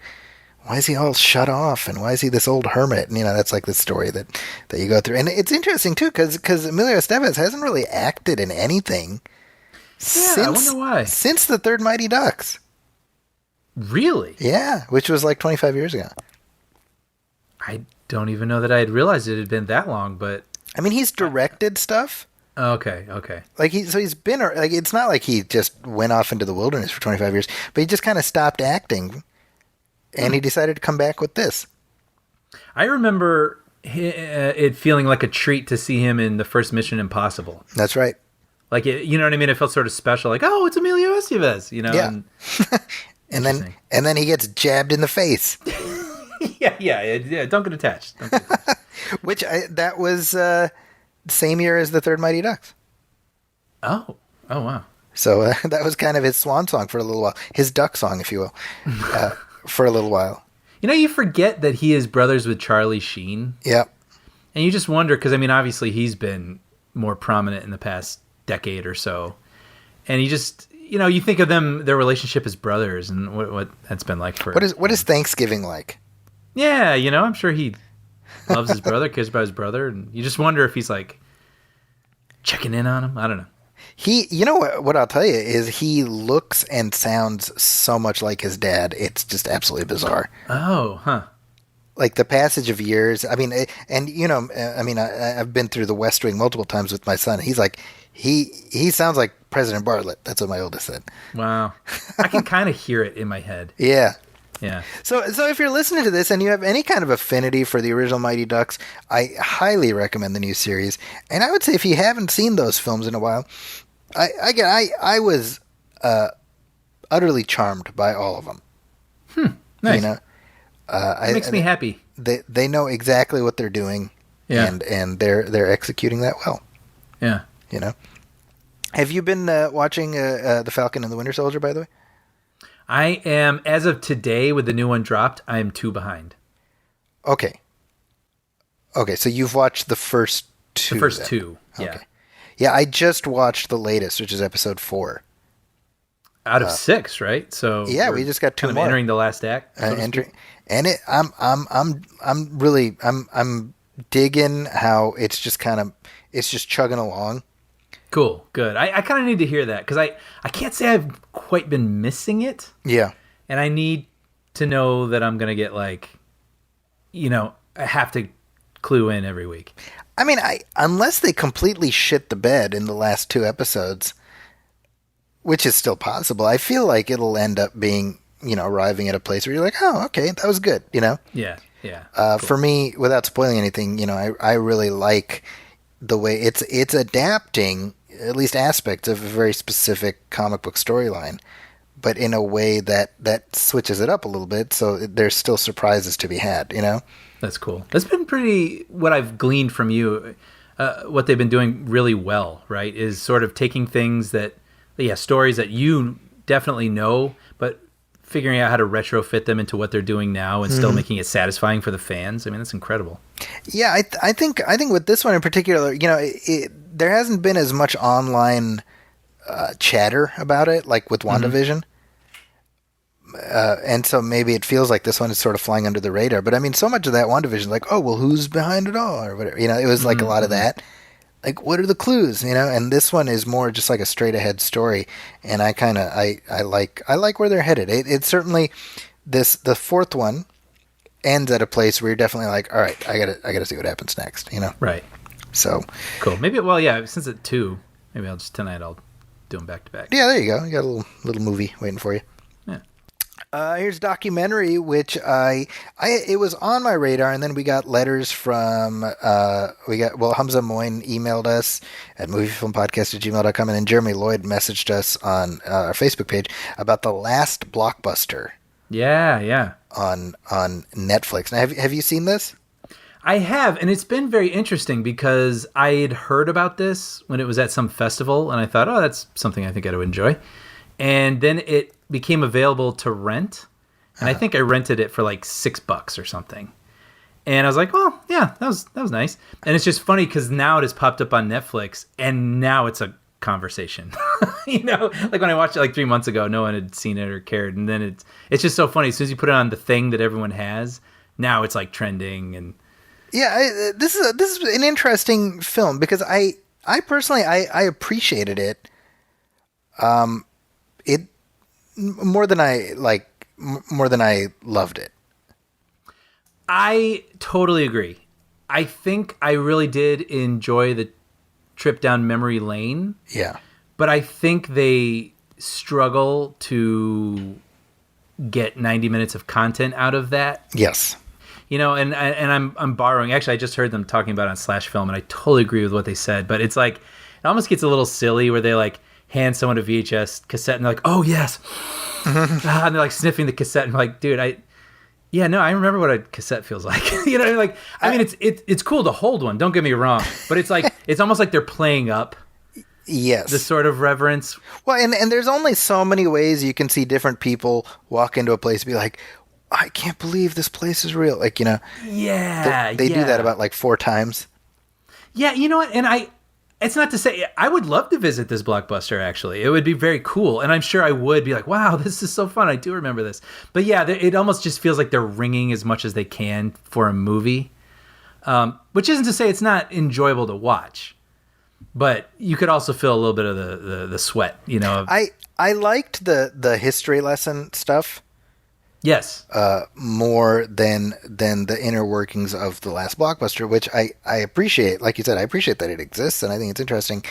Speaker 2: Why is he all shut off, and why is he this old hermit? And that's like the story that you go through, and it's interesting too because Emilio Estevez hasn't really acted in anything.
Speaker 3: I wonder why.
Speaker 2: Since the third Mighty Ducks.
Speaker 3: Really?
Speaker 2: Yeah, which was like 25 years ago.
Speaker 3: I don't even know that I had realized it had been that long, but
Speaker 2: I mean, he's directed stuff.
Speaker 3: Okay.
Speaker 2: Like he's been like, it's not like he just went off into the wilderness for 25 years, but he just kind of stopped acting. And he decided to come back with this.
Speaker 3: I remember it feeling like a treat to see him in the first Mission Impossible.
Speaker 2: That's right.
Speaker 3: Like, you know what I mean? It felt sort of special. Like, oh, it's Emilio Estevez, you know?
Speaker 2: Yeah.
Speaker 3: And,
Speaker 2: And then he gets jabbed in the face.
Speaker 3: yeah. Don't get attached. Don't get attached.
Speaker 2: Which that was same year as the Third Mighty Ducks.
Speaker 3: Oh, wow.
Speaker 2: So that was kind of his swan song for a little while. His duck song, if you will, for a little while.
Speaker 3: You know, you forget that he is brothers with Charlie Sheen.
Speaker 2: Yeah.
Speaker 3: And you just wonder, because, I mean, obviously he's been more prominent in the past decade or so. And you just, you know, you think of their relationship as brothers and what that's been like for...
Speaker 2: What is Thanksgiving like?
Speaker 3: Yeah, you know, I'm sure he loves his brother, cares about his brother. And you just wonder if he's, like, checking in on him. I don't know.
Speaker 2: You know what I'll tell you is he looks and sounds so much like his dad. It's just absolutely bizarre.
Speaker 3: Oh, huh.
Speaker 2: Like the passage of years. I mean, and you know, I mean, I've been through the West Wing multiple times with my son. He's like, he sounds like President Bartlett. That's what my oldest said.
Speaker 3: Wow. I can kind of hear it in my head.
Speaker 2: Yeah.
Speaker 3: Yeah.
Speaker 2: So if you're listening to this and you have any kind of affinity for the original Mighty Ducks, I highly recommend the new series. And I would say if you haven't seen those films in a while, I was utterly charmed by all of them.
Speaker 3: Nice.
Speaker 2: You know,
Speaker 3: It makes me happy.
Speaker 2: They know exactly what they're doing,
Speaker 3: Yeah.
Speaker 2: and they're executing that well.
Speaker 3: Yeah.
Speaker 2: You know, have you been watching The Falcon and the Winter Soldier? By the way,
Speaker 3: I am, as of today, with the new one dropped, I am 2 behind.
Speaker 2: Okay. So you've watched the first two.
Speaker 3: The first
Speaker 2: then.
Speaker 3: 2. Yeah.
Speaker 2: Okay. Yeah, I just watched the latest, which is episode 4.
Speaker 3: Out of 6, right? So
Speaker 2: Yeah,
Speaker 3: we're
Speaker 2: we just got 2
Speaker 3: kind of
Speaker 2: more.
Speaker 3: entering the last act. So to speak.
Speaker 2: Entering, and I'm really digging how it's just chugging along.
Speaker 3: Cool, good. I kind of need to hear that because I can't say I've quite been missing it,
Speaker 2: Yeah.
Speaker 3: and I need to know that I'm gonna get like, you know, I have to clue in every week.
Speaker 2: I mean, unless they completely shit the bed in the last 2 episodes, which is still possible, I feel like it'll end up being, you know, arriving at a place where you're like, oh, okay, that was good, you know?
Speaker 3: Yeah.
Speaker 2: Cool. For me, without spoiling anything, you know, I really like the way it's adapting at least aspects of a very specific comic book storyline, but in a way that switches it up a little bit, so there's still surprises to be had, you know?
Speaker 3: That's cool. That's been pretty, what I've gleaned from you, what they've been doing really well, right, is sort of taking things that, stories that you definitely know, but figuring out how to retrofit them into what they're doing now and still making it satisfying for the fans. I mean, that's incredible.
Speaker 2: Yeah, I think with this one in particular, you know, there hasn't been as much online chatter about it, like with WandaVision. And so maybe it feels like this one is sort of flying under the radar. But I mean, so much of that WandaVision, like, oh, well, who's behind it all? Or whatever. You know, it was like a lot of that. Like, what are the clues? You know, and this one is more just like a straight ahead story. And I like where they're headed. It's certainly the 4th one ends at a place where you're definitely like, all right, I gotta see what happens next, you know?
Speaker 3: Right.
Speaker 2: So
Speaker 3: cool. Maybe, well, yeah, since it's 2, maybe tonight I'll do them back to back.
Speaker 2: yeah, there you go. You got a little movie waiting for you.
Speaker 3: Yeah.
Speaker 2: Here's a documentary, which it was on my radar, and then we got letters from, Hamza Moin emailed us at moviefilmpodcast@gmail.com, and then Jeremy Lloyd messaged us on our Facebook page about The Last Blockbuster.
Speaker 3: Yeah.
Speaker 2: On Netflix. Now, have you seen this?
Speaker 3: I have, and it's been very interesting because I had heard about this when it was at some festival, and I thought, oh, that's something I think I'd enjoy. And then it became available to rent, and I think I rented it for like $6 or something. And I was like, well, yeah, that was nice. And it's just funny because now it has popped up on Netflix, and now it's a conversation. You know, like when I watched it like 3 months ago, no one had seen it or cared, and then it's just so funny. As soon as you put it on the thing that everyone has, now it's like trending. And
Speaker 2: yeah, this is an interesting film because I personally I appreciated it. It more than I loved it.
Speaker 3: I totally agree. I think I really did enjoy the trip down memory lane.
Speaker 2: Yeah.
Speaker 3: But I think they struggle to get 90 minutes of content out of that.
Speaker 2: Yes.
Speaker 3: You know, and I'm borrowing. Actually, I just heard them talking about it on Slash Film, and I totally agree with what they said. But it's like it almost gets a little silly where they like hand someone a VHS cassette and they're like, "Oh yes," and they're like sniffing the cassette and like, "Dude, I remember what a cassette feels like." You know, like I mean, it's cool to hold one. Don't get me wrong, but it's like it's almost like they're playing up.
Speaker 2: Yes.
Speaker 3: The sort of reverence.
Speaker 2: Well, and there's only so many ways you can see different people walk into a place and be like, I can't believe this place is real. Like, you know.
Speaker 3: Yeah.
Speaker 2: They do that about like 4 times.
Speaker 3: Yeah, you know what? And it's not to say, I would love to visit this Blockbuster, actually. It would be very cool. And I'm sure I would be like, wow, this is so fun. I do remember this. But yeah, it almost just feels like they're wringing as much as they can for a movie. Which isn't to say it's not enjoyable to watch. But you could also feel a little bit of the sweat, you know.
Speaker 2: I liked the history lesson stuff.
Speaker 3: Yes.
Speaker 2: More than the inner workings of the last Blockbuster, which I appreciate. Like you said, I appreciate that it exists, and I think it's interesting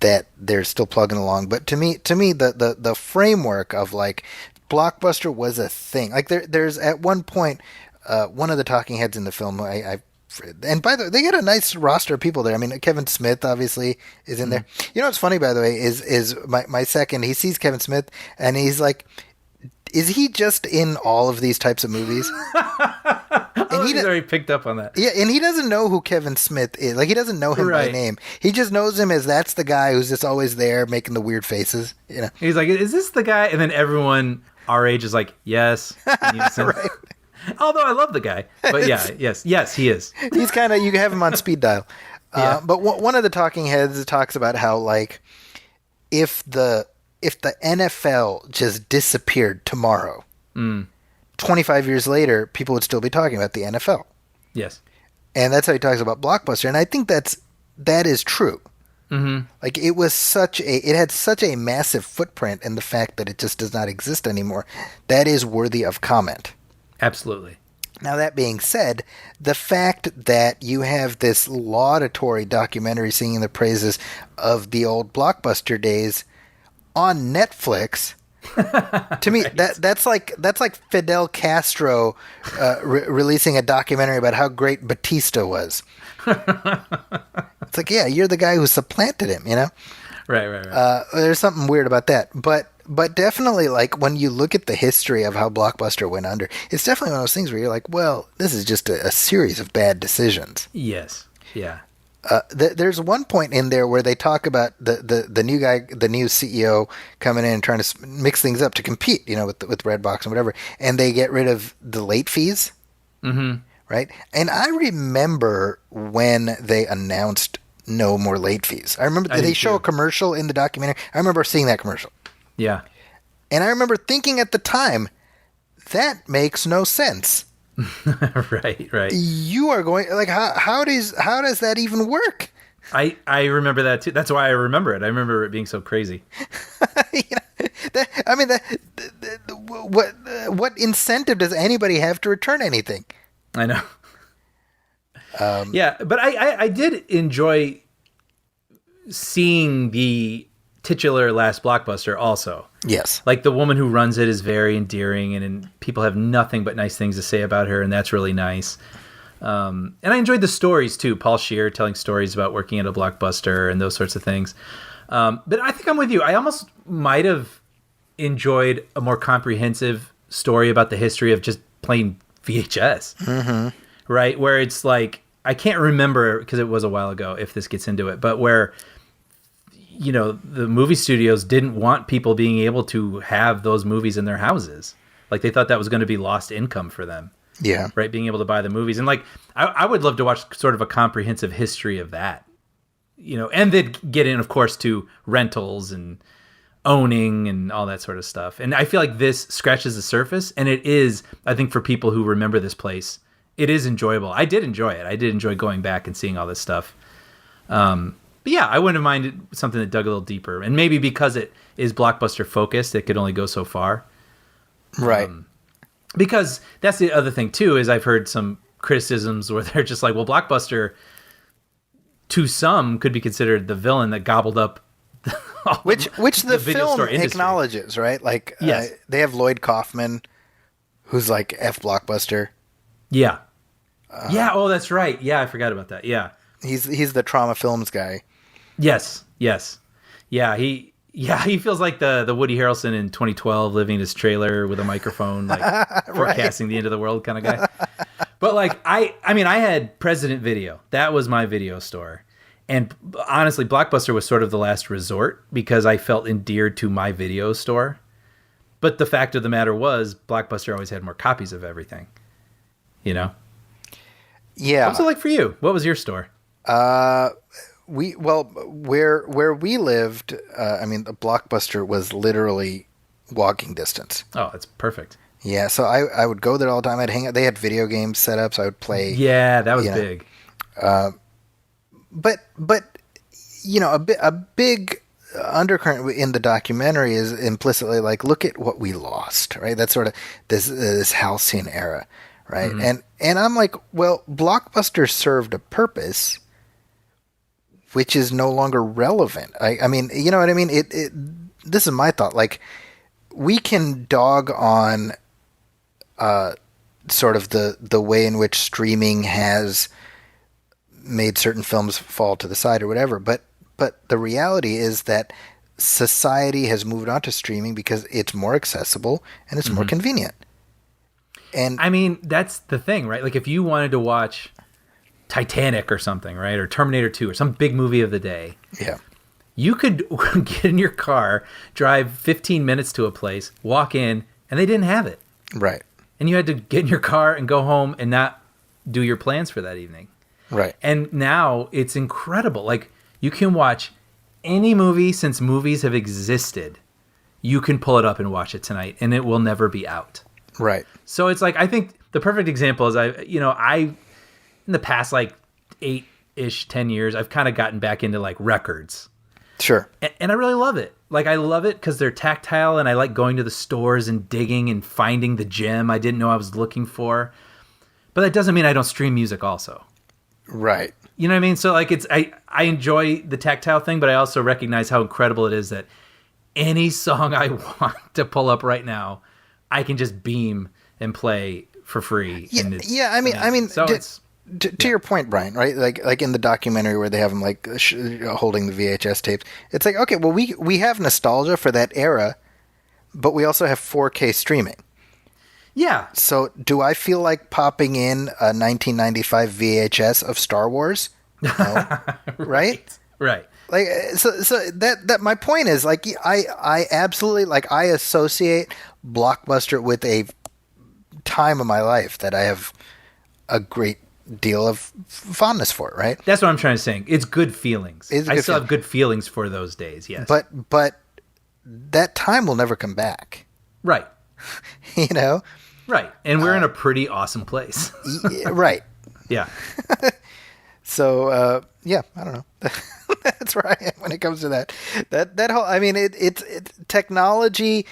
Speaker 2: that they're still plugging along. But to me, the framework of like Blockbuster was a thing. Like there's at one point, one of the talking heads in the film, and by the way, they get a nice roster of people there. I mean, Kevin Smith obviously is in there. You know what's funny, by the way, is my second, he sees Kevin Smith and he's like, is he just in all of these types of movies? And
Speaker 3: he's already picked up on that.
Speaker 2: Yeah, and he doesn't know who Kevin Smith is. Like, he doesn't know him by name. He just knows him as that's the guy who's just always there making the weird faces. You know,
Speaker 3: he's like, is this the guy? And then everyone our age is like, yes. Right. Although I love the guy, but yes, he is.
Speaker 2: He's kind of, you have him on speed dial.
Speaker 3: Yeah.
Speaker 2: But one of the talking heads talks about how, like, if the NFL just disappeared tomorrow, 25 years later, people would still be talking about the NFL.
Speaker 3: Yes.
Speaker 2: And that's how he talks about Blockbuster. And I think that is true. Mm-hmm. Like, it had such a massive footprint, and the fact that it just does not exist anymore, that is worthy of comment.
Speaker 3: Absolutely.
Speaker 2: Now, that being said, the fact that you have this laudatory documentary singing the praises of the old Blockbuster days on Netflix, to me, right. that's like Fidel Castro releasing a documentary about how great Batista was. It's like, yeah, you're the guy who supplanted him, you know?
Speaker 3: Right.
Speaker 2: There's something weird about that. But definitely, like, when you look at the history of how Blockbuster went under, it's definitely one of those things where you're like, well, this is just a series of bad decisions.
Speaker 3: Yes. Yeah.
Speaker 2: There's one point in there where they talk about the new guy, the new CEO coming in and trying to mix things up to compete, you know, with Redbox and whatever, and they get rid of the late fees. Mm-hmm. Right? And I remember when they announced no more late fees. I remember they show a commercial in the documentary. I remember seeing that commercial.
Speaker 3: Yeah.
Speaker 2: And I remember thinking at the time, that makes no sense.
Speaker 3: Right.
Speaker 2: You are going, like, how does that even work?
Speaker 3: I remember that too. That's why I remember it. I remember it being so crazy.
Speaker 2: What incentive does anybody have to return anything?
Speaker 3: I know. Yeah, but I did enjoy seeing the titular last Blockbuster also.
Speaker 2: Yes.
Speaker 3: Like, the woman who runs it is very endearing, and people have nothing but nice things to say about her, and that's really nice. And I enjoyed the stories too. Paul Scheer telling stories about working at a Blockbuster and those sorts of things. But I think I'm with you. I almost might have enjoyed a more comprehensive story about the history of just plain VHS. Mm-hmm. Right? Where it's like, I can't remember because it was a while ago if this gets into it, but where, you know, the movie studios didn't want people being able to have those movies in their houses. Like, they thought that was going to be lost income for them.
Speaker 2: Yeah.
Speaker 3: Right? Being able to buy the movies. And, like, I would love to watch sort of a comprehensive history of that. You know, and they'd get in, of course, to rentals and owning and all that sort of stuff. And I feel like this scratches the surface. And it is, I think, for people who remember this place, it is enjoyable. I did enjoy it. I did enjoy going back and seeing all this stuff. But yeah, I wouldn't have minded something that dug a little deeper. And maybe because it is Blockbuster focused, it could only go so far.
Speaker 2: Right.
Speaker 3: Because that's the other thing too, is I've heard some criticisms where they're just like, well, Blockbuster to some could be considered the villain that gobbled up
Speaker 2: which the
Speaker 3: video
Speaker 2: film
Speaker 3: store industry
Speaker 2: acknowledges, right? Like,
Speaker 3: yes.
Speaker 2: They have Lloyd Kaufman, who's like F Blockbuster.
Speaker 3: Yeah. Yeah. Oh, that's right. Yeah, I forgot about that. Yeah.
Speaker 2: He's the Trauma Films guy.
Speaker 3: Yes. Yes. Yeah. He feels like the Woody Harrelson in 2012, living in his trailer with a microphone, like forecasting the end of the world kind of guy. But like I mean, I had President Video. That was my video store. And honestly, Blockbuster was sort of the last resort because I felt endeared to my video store. But the fact of the matter was, Blockbuster always had more copies of everything. You know?
Speaker 2: Yeah.
Speaker 3: What was it like for you? What was your store?
Speaker 2: Where we lived, I mean, the Blockbuster was literally walking distance.
Speaker 3: Oh, that's perfect.
Speaker 2: Yeah, so I would go there all the time. I'd hang out. They had video games set up, so I would play.
Speaker 3: Yeah, that was big.
Speaker 2: But a big undercurrent in the documentary is implicitly like, look at what we lost, right? That's sort of this halcyon era, right? Mm-hmm. And I'm like, well, Blockbuster served a purpose which is no longer relevant. I mean, you know what I mean? This is my thought. Like, we can dog on sort of the way in which streaming has made certain films fall to the side or whatever, but the reality is that society has moved on to streaming because it's more accessible and it's more convenient. And
Speaker 3: I mean, that's the thing, right? Like, if you wanted to watch Titanic or something, right? Or Terminator 2 or some big movie of the day. Yeah. You could get in your car, drive 15 minutes to a place, walk in, and they didn't have it.
Speaker 2: Right.
Speaker 3: And you had to get in your car and go home and not do your plans for that evening.
Speaker 2: Right.
Speaker 3: And now it's incredible. Like, you can watch any movie since movies have existed. You can pull it up and watch it tonight, and it will never be out.
Speaker 2: Right.
Speaker 3: So it's like, I think the perfect example is I in the past, like 8-ish, 10 years, I've kind of gotten back into like records.
Speaker 2: Sure.
Speaker 3: And I really love it. Like, I love it because they're tactile, and I like going to the stores and digging and finding the gem I didn't know I was looking for. But that doesn't mean I don't stream music also.
Speaker 2: Right.
Speaker 3: You know what I mean? So like, I enjoy the tactile thing, but I also recognize how incredible it is that any song I want to pull up right now, I can just beam and play for free.
Speaker 2: Yeah. I mean, so to your point, Brian, right? Like in the documentary where they have him like holding the VHS tapes, it's like, okay, well, we have nostalgia for that era, but we also have 4K streaming.
Speaker 3: Yeah.
Speaker 2: So do I feel like popping in a 1995 VHS of Star Wars? No. Right?
Speaker 3: Right.
Speaker 2: Like, so that my point is, like, I absolutely, like, I associate Blockbuster with a time of my life that I have a great deal of fondness for, right?
Speaker 3: That's what I'm trying to say. It's good feelings. I still have good feelings for those days, yes.
Speaker 2: But that time will never come back.
Speaker 3: Right.
Speaker 2: You know?
Speaker 3: Right. And we're in a pretty awesome place.
Speaker 2: Right.
Speaker 3: Yeah.
Speaker 2: So, yeah, I don't know. That's where I am when it comes to that. That whole, I mean, it's technology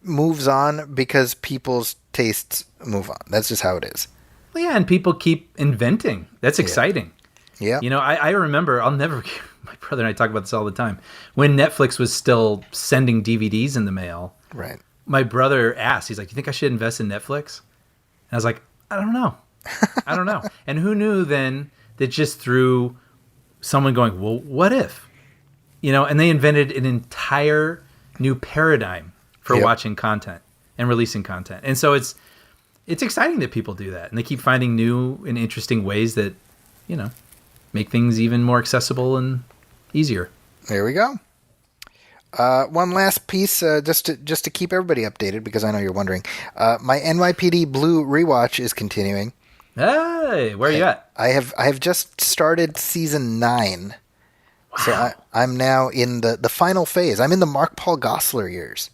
Speaker 2: moves on because people's tastes move on. That's just how it is.
Speaker 3: Well, yeah, and people keep inventing. That's exciting.
Speaker 2: Yeah.
Speaker 3: You know, I remember, my brother and I talk about this all the time. When Netflix was still sending DVDs in the mail.
Speaker 2: Right. My
Speaker 3: brother asked, he's like, "You think I should invest in Netflix?" And I was like, "I don't know. I don't know." And who knew then that just through someone going, "Well, what if?" You know, and they invented an entire new paradigm for watching content and releasing content. And so it's exciting that people do that, and they keep finding new and interesting ways that, you know, make things even more accessible and easier.
Speaker 2: There we go. One last piece, just to keep everybody updated, because I know you're wondering. My NYPD Blue rewatch is continuing.
Speaker 3: Hey, where are you at?
Speaker 2: I have just started season 9. Wow. So I'm now in the final phase. I'm in the Mark Paul Gosselaar years.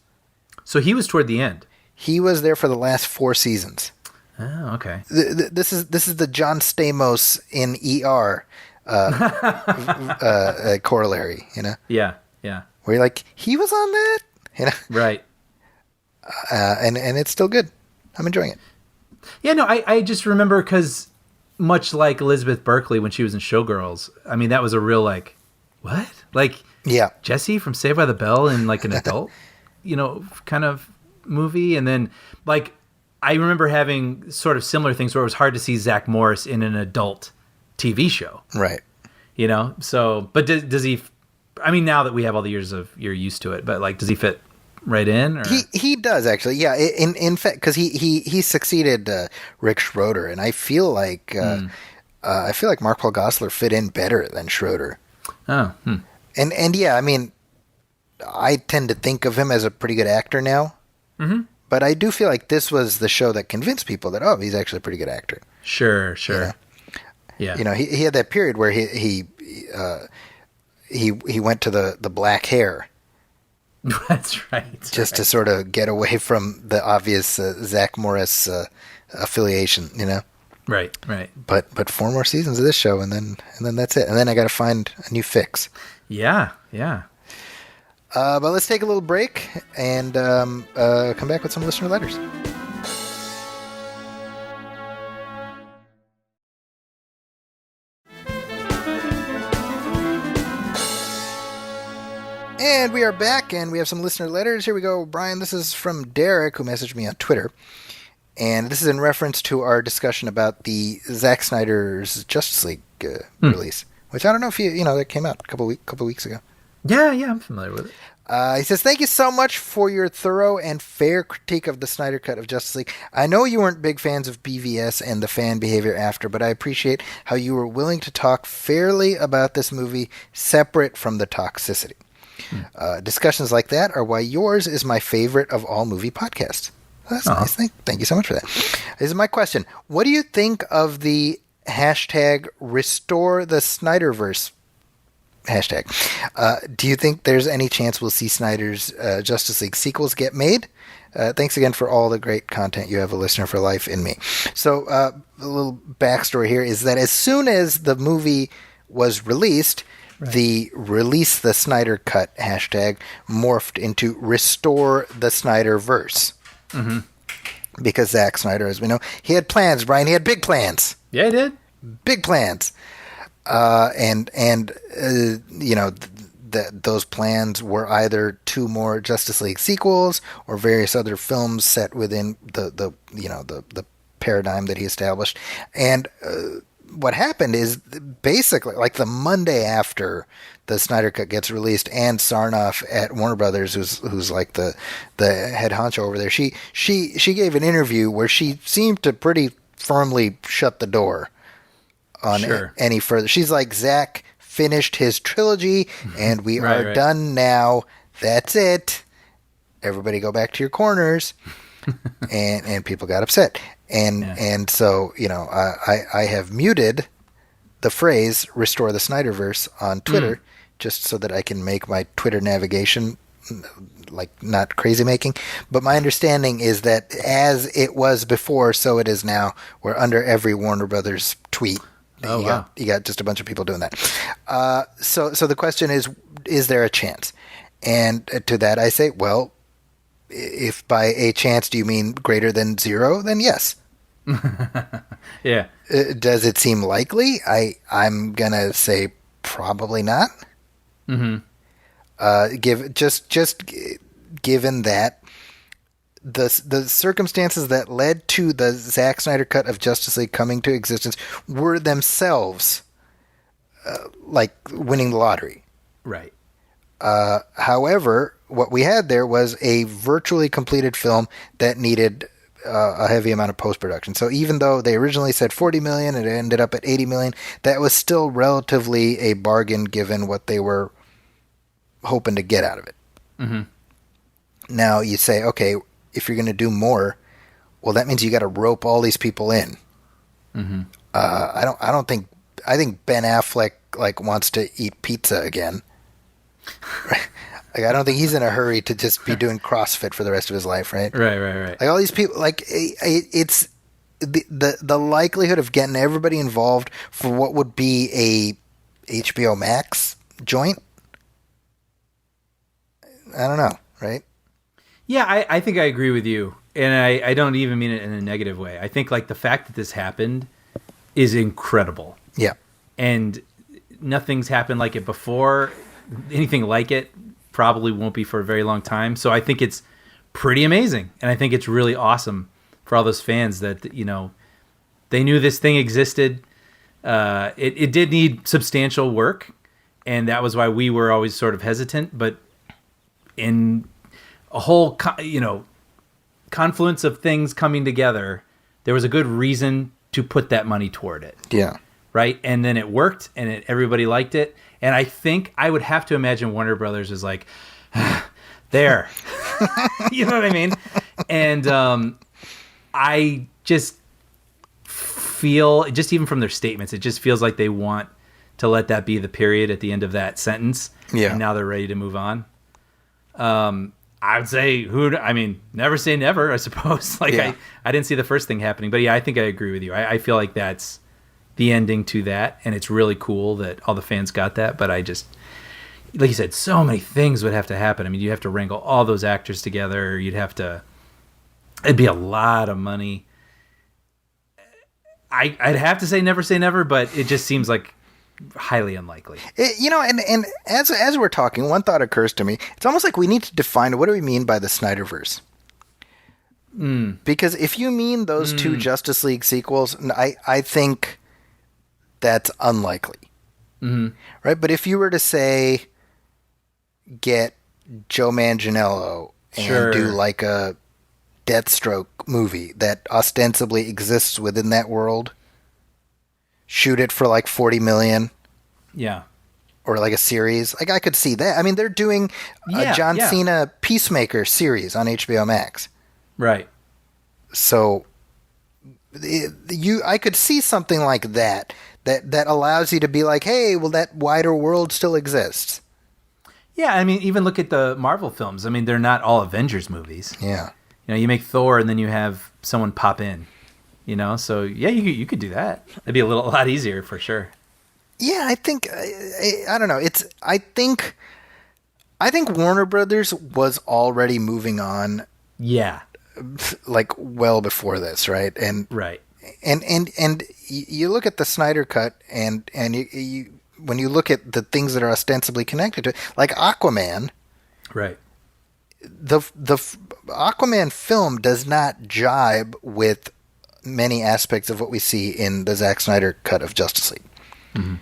Speaker 3: So he was toward the end.
Speaker 2: He was there for the last 4 seasons.
Speaker 3: Oh, okay.
Speaker 2: This is the John Stamos in ER corollary, you know?
Speaker 3: Yeah, yeah.
Speaker 2: Where you're like, he was on that? You know?
Speaker 3: Right.
Speaker 2: And it's still good. I'm enjoying it.
Speaker 3: Yeah, no, I just remember because much like Elizabeth Berkley when she was in Showgirls, I mean, that was a real, like, what? Like,
Speaker 2: yeah,
Speaker 3: Jesse from Saved by the Bell in, like, an adult, you know, kind of movie. And then, like, I remember having sort of similar things where it was hard to see Zach Morris in an adult TV show.
Speaker 2: Right.
Speaker 3: You know, so, but does he, I mean, now that we have all the years of, you're used to it, but like, does he fit right in? Or?
Speaker 2: He does actually. Yeah. In fact, because he succeeded Rick Schroeder, and I feel like Mark Paul Gosselaar fit in better than Schroeder.
Speaker 3: Oh.
Speaker 2: And yeah, I mean, I tend to think of him as a pretty good actor now. Mm-hmm. But I do feel like this was the show that convinced people that, oh, he's actually a pretty good actor.
Speaker 3: Sure.
Speaker 2: Yeah. You know, he had that period where he went to the black hair.
Speaker 3: That's right.
Speaker 2: Just to sort of get away from the obvious Zach Morris affiliation, you know.
Speaker 3: Right.
Speaker 2: But 4 more seasons of this show, and then that's it. And then I got to find a new fix.
Speaker 3: Yeah.
Speaker 2: But let's take a little break and come back with some listener letters. And we are back, and we have some listener letters. Here we go. Brian, this is from Derek, who messaged me on Twitter. And this is in reference to our discussion about the Zack Snyder's Justice League release, which I don't know if you know, that came out a couple weeks ago.
Speaker 3: Yeah, I'm familiar with it.
Speaker 2: He says, thank you so much for your thorough and fair critique of the Snyder Cut of Justice League. I know you weren't big fans of BVS and the fan behavior after, but I appreciate how you were willing to talk fairly about this movie separate from the toxicity. Discussions like that are why yours is my favorite of all movie podcasts. That's nice. Thank you so much for that. This is my question. What do you think of the hashtag Restore the Snyderverse hashtag? Do you think there's any chance we'll see Snyder's Justice League sequels get made? Thanks again for all the great content. You have a listener for life in me. So a little backstory here is that as soon as the movie was released, the Release the Snyder Cut hashtag morphed into Restore the Snyderverse. Mm-hmm. Because Zack Snyder, as we know, he had plans, Brian. He had big plans.
Speaker 3: Yeah, he did.
Speaker 2: Big plans. And you know, those plans were either 2 more Justice League sequels or various other films set within the paradigm that he established. And what happened is basically like the Monday after the Snyder Cut gets released, and Sarnoff at Warner Brothers, who's like the head honcho over there, she gave an interview where she seemed to pretty firmly shut the door on any further. She's like, Zach finished his trilogy, and we are done now. That's it. Everybody go back to your corners. and people got upset. And so, you know, I have muted the phrase Restore the Snyderverse on Twitter just so that I can make my Twitter navigation like not crazy making. But my understanding is that as it was before, so it is now, where under every Warner Brothers tweet, you got just a bunch of people doing that. So the question is there a chance? And to that I say, well, if by a chance do you mean greater than 0, then yes.
Speaker 3: Yeah.
Speaker 2: Does it seem likely? I'm gonna say probably not. Mm-hmm. Given that the circumstances that led to the Zack Snyder Cut of Justice League coming to existence were themselves like winning the lottery.
Speaker 3: Right.
Speaker 2: However, what we had there was a virtually completed film that needed a heavy amount of post-production. So even though they originally said $40 million and it ended up at $80 million, that was still relatively a bargain given what they were hoping to get out of it. Mm-hmm. Now you say, okay, if you're going to do more, well, that means you got to rope all these people in. Mm-hmm. I think Ben Affleck like wants to eat pizza again. Like, I don't think he's in a hurry to just be doing CrossFit for the rest of his life, right?
Speaker 3: Right.
Speaker 2: Like all these people, like it's the likelihood of getting everybody involved for what would be a HBO Max joint. I don't know, right?
Speaker 3: Yeah, I think I agree with you, and I don't even mean it in a negative way. I think like the fact that this happened is incredible.
Speaker 2: Yeah,
Speaker 3: and nothing's happened like it before. Anything like it probably won't be for a very long time. So I think it's pretty amazing. And I think it's really awesome for all those fans that they knew this thing existed. It did need substantial work, and that was why we were always sort of hesitant. But in a whole confluence of things coming together, there was a good reason to put that money toward it.
Speaker 2: Yeah.
Speaker 3: Right. And then it worked, and everybody liked it. And I think I would have to imagine Warner Brothers is like, there, you know what I mean? And I just feel, just even from their statements, it just feels like they want to let that be the period at the end of that sentence.
Speaker 2: Yeah.
Speaker 3: And now they're ready to move on. I would say never say never, I suppose. Like
Speaker 2: Yeah.
Speaker 3: I didn't see the first thing happening, but yeah, I think I agree with you. I feel like that's the ending to that, and it's really cool that all the fans got that. But I just, like you said, so many things would have to happen. I mean, you have to wrangle all those actors together. It'd be a lot of money. I'd have to say never, but it just seems like highly unlikely.
Speaker 2: And as we're talking, one thought occurs to me. It's almost like we need to define, what do we mean by the Snyderverse? Because if you mean those two Justice League sequels, I think that's unlikely. Right? But if you were to say, get Joe Manganiello and do like a Deathstroke movie that ostensibly exists within that world, shoot it for like $40 million.
Speaker 3: Yeah.
Speaker 2: Or like a series. Like, I could see that. I mean, they're doing a John Cena Peacemaker series on HBO Max.
Speaker 3: Right.
Speaker 2: So I could see something like that allows you to be like, hey, well, that wider world still exists.
Speaker 3: Yeah, I mean, even look at the Marvel films. I mean, they're not all Avengers movies.
Speaker 2: Yeah.
Speaker 3: You make Thor and then you have someone pop in. So yeah, you could do that. It'd be a lot easier for sure.
Speaker 2: Yeah, I think I don't know. I think Warner Brothers was already moving on.
Speaker 3: Yeah.
Speaker 2: Like well before this, right? And
Speaker 3: right.
Speaker 2: And you look at the Snyder Cut, and you when you look at the things that are ostensibly connected to it, like Aquaman,
Speaker 3: right?
Speaker 2: The Aquaman film does not jibe with many aspects of what we see in the Zack Snyder Cut of Justice League. Mm-hmm.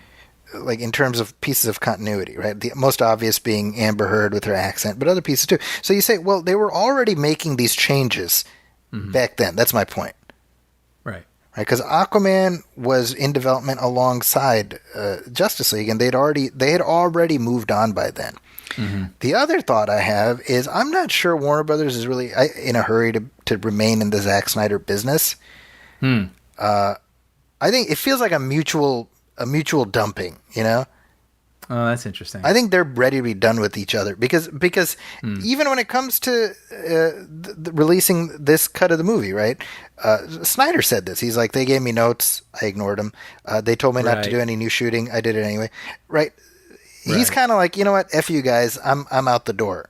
Speaker 2: Like in terms of pieces of continuity, right? The most obvious being Amber Heard with her accent, but other pieces too. So you say, well, they were already making these changes back then. That's my point.
Speaker 3: Right.
Speaker 2: Because Aquaman was in development alongside Justice League, and they had already moved on by then. Mm-hmm. The other thought I have is I'm not sure Warner Brothers is really in a hurry to remain in the Zack Snyder business. I think it feels like a mutual dumping, Oh,
Speaker 3: that's interesting.
Speaker 2: I think they're ready to be done with each other because even when it comes to releasing this cut of the movie, right? Snyder said this. He's like, they gave me notes, I ignored them. They told me not to do any new shooting, I did it anyway, right? He's kind of like, you know what? F you guys, I'm out the door.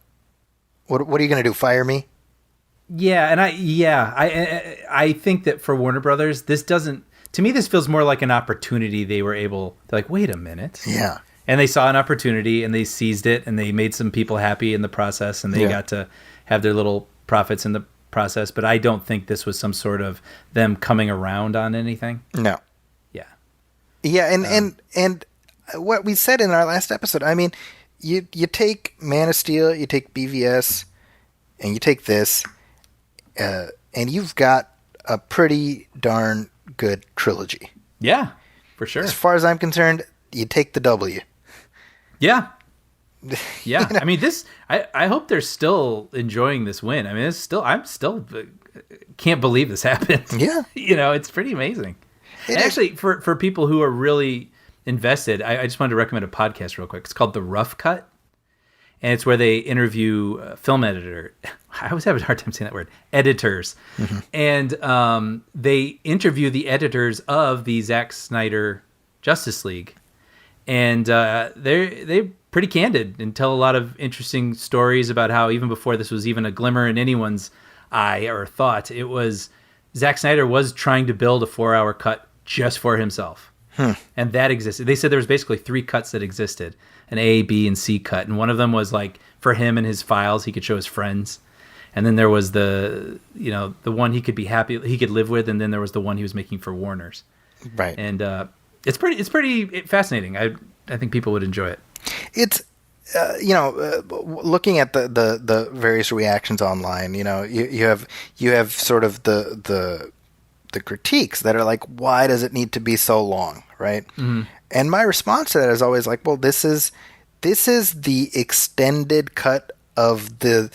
Speaker 2: What are you going to do? Fire me?
Speaker 3: Yeah, and I think that for Warner Brothers, this doesn't. To me, this feels more like an opportunity. They're like, wait a minute.
Speaker 2: Yeah.
Speaker 3: And they saw an opportunity and they seized it and they made some people happy in the process and they got to have their little profits in the process. But I don't think this was some sort of them coming around on anything.
Speaker 2: No.
Speaker 3: Yeah.
Speaker 2: Yeah, and what we said in our last episode, I mean, you take Man of Steel, you take BVS, and you take this, and you've got a pretty darn good trilogy.
Speaker 3: Yeah, for sure.
Speaker 2: As far as I'm concerned, you take the W.
Speaker 3: Yeah. Yeah. I mean, I hope they're still enjoying this win. I mean, I'm still can't believe this happened.
Speaker 2: Yeah.
Speaker 3: It's pretty amazing. And actually, for people who are really invested, I just wanted to recommend a podcast real quick. It's called The Rough Cut. And it's where they interview film editor. I always have a hard time saying that word. Editors. Mm-hmm. And they interview the editors of the Zack Snyder Justice League. And they're pretty candid and tell a lot of interesting stories about how even before this was even a glimmer in anyone's eye or thought, it was Zack Snyder was trying to build a 4-hour cut just for himself. And that existed. They said there was basically 3 cuts that existed, an A, B, and C cut. And one of them was like for him and his files, he could show his friends. And then there was the one he could be happy, he could live with, and then there was the one he was making for Warner's.
Speaker 2: Right.
Speaker 3: And it's pretty fascinating. I think people would enjoy it.
Speaker 2: It's looking at the various reactions online, you have sort of the critiques that are like, why does it need to be so long, right? Mm-hmm. And my response to that is always like, well, this is the extended cut of the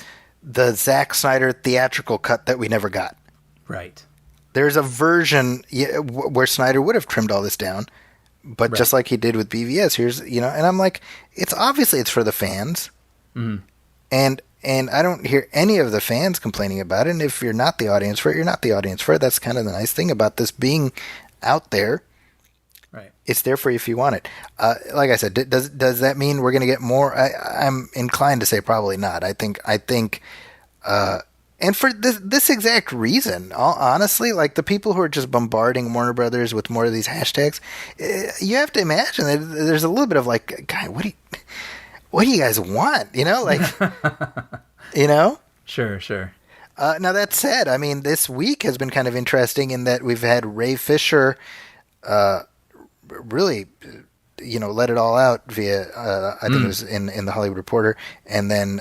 Speaker 2: Zack Snyder theatrical cut that we never got.
Speaker 3: Right.
Speaker 2: There's a version where Snyder would have trimmed all this down, but just like he did with BVS, here's, and I'm like, it's for the fans. Mm-hmm. And I don't hear any of the fans complaining about it. And if you're not the audience for it, you're not the audience for it. That's kind of the nice thing about this being out there.
Speaker 3: Right.
Speaker 2: It's there for you if you want it. Like I said, does that mean we're going to get more? I'm inclined to say probably not. I think, and for this exact reason, honestly, like the people who are just bombarding Warner Brothers with more of these hashtags, you have to imagine that there's a little bit of like, guy, what do you guys want?
Speaker 3: Sure.
Speaker 2: Now that said, I mean, this week has been kind of interesting in that we've had Ray Fisher, really, let it all out via, I think it was in the Hollywood Reporter, and then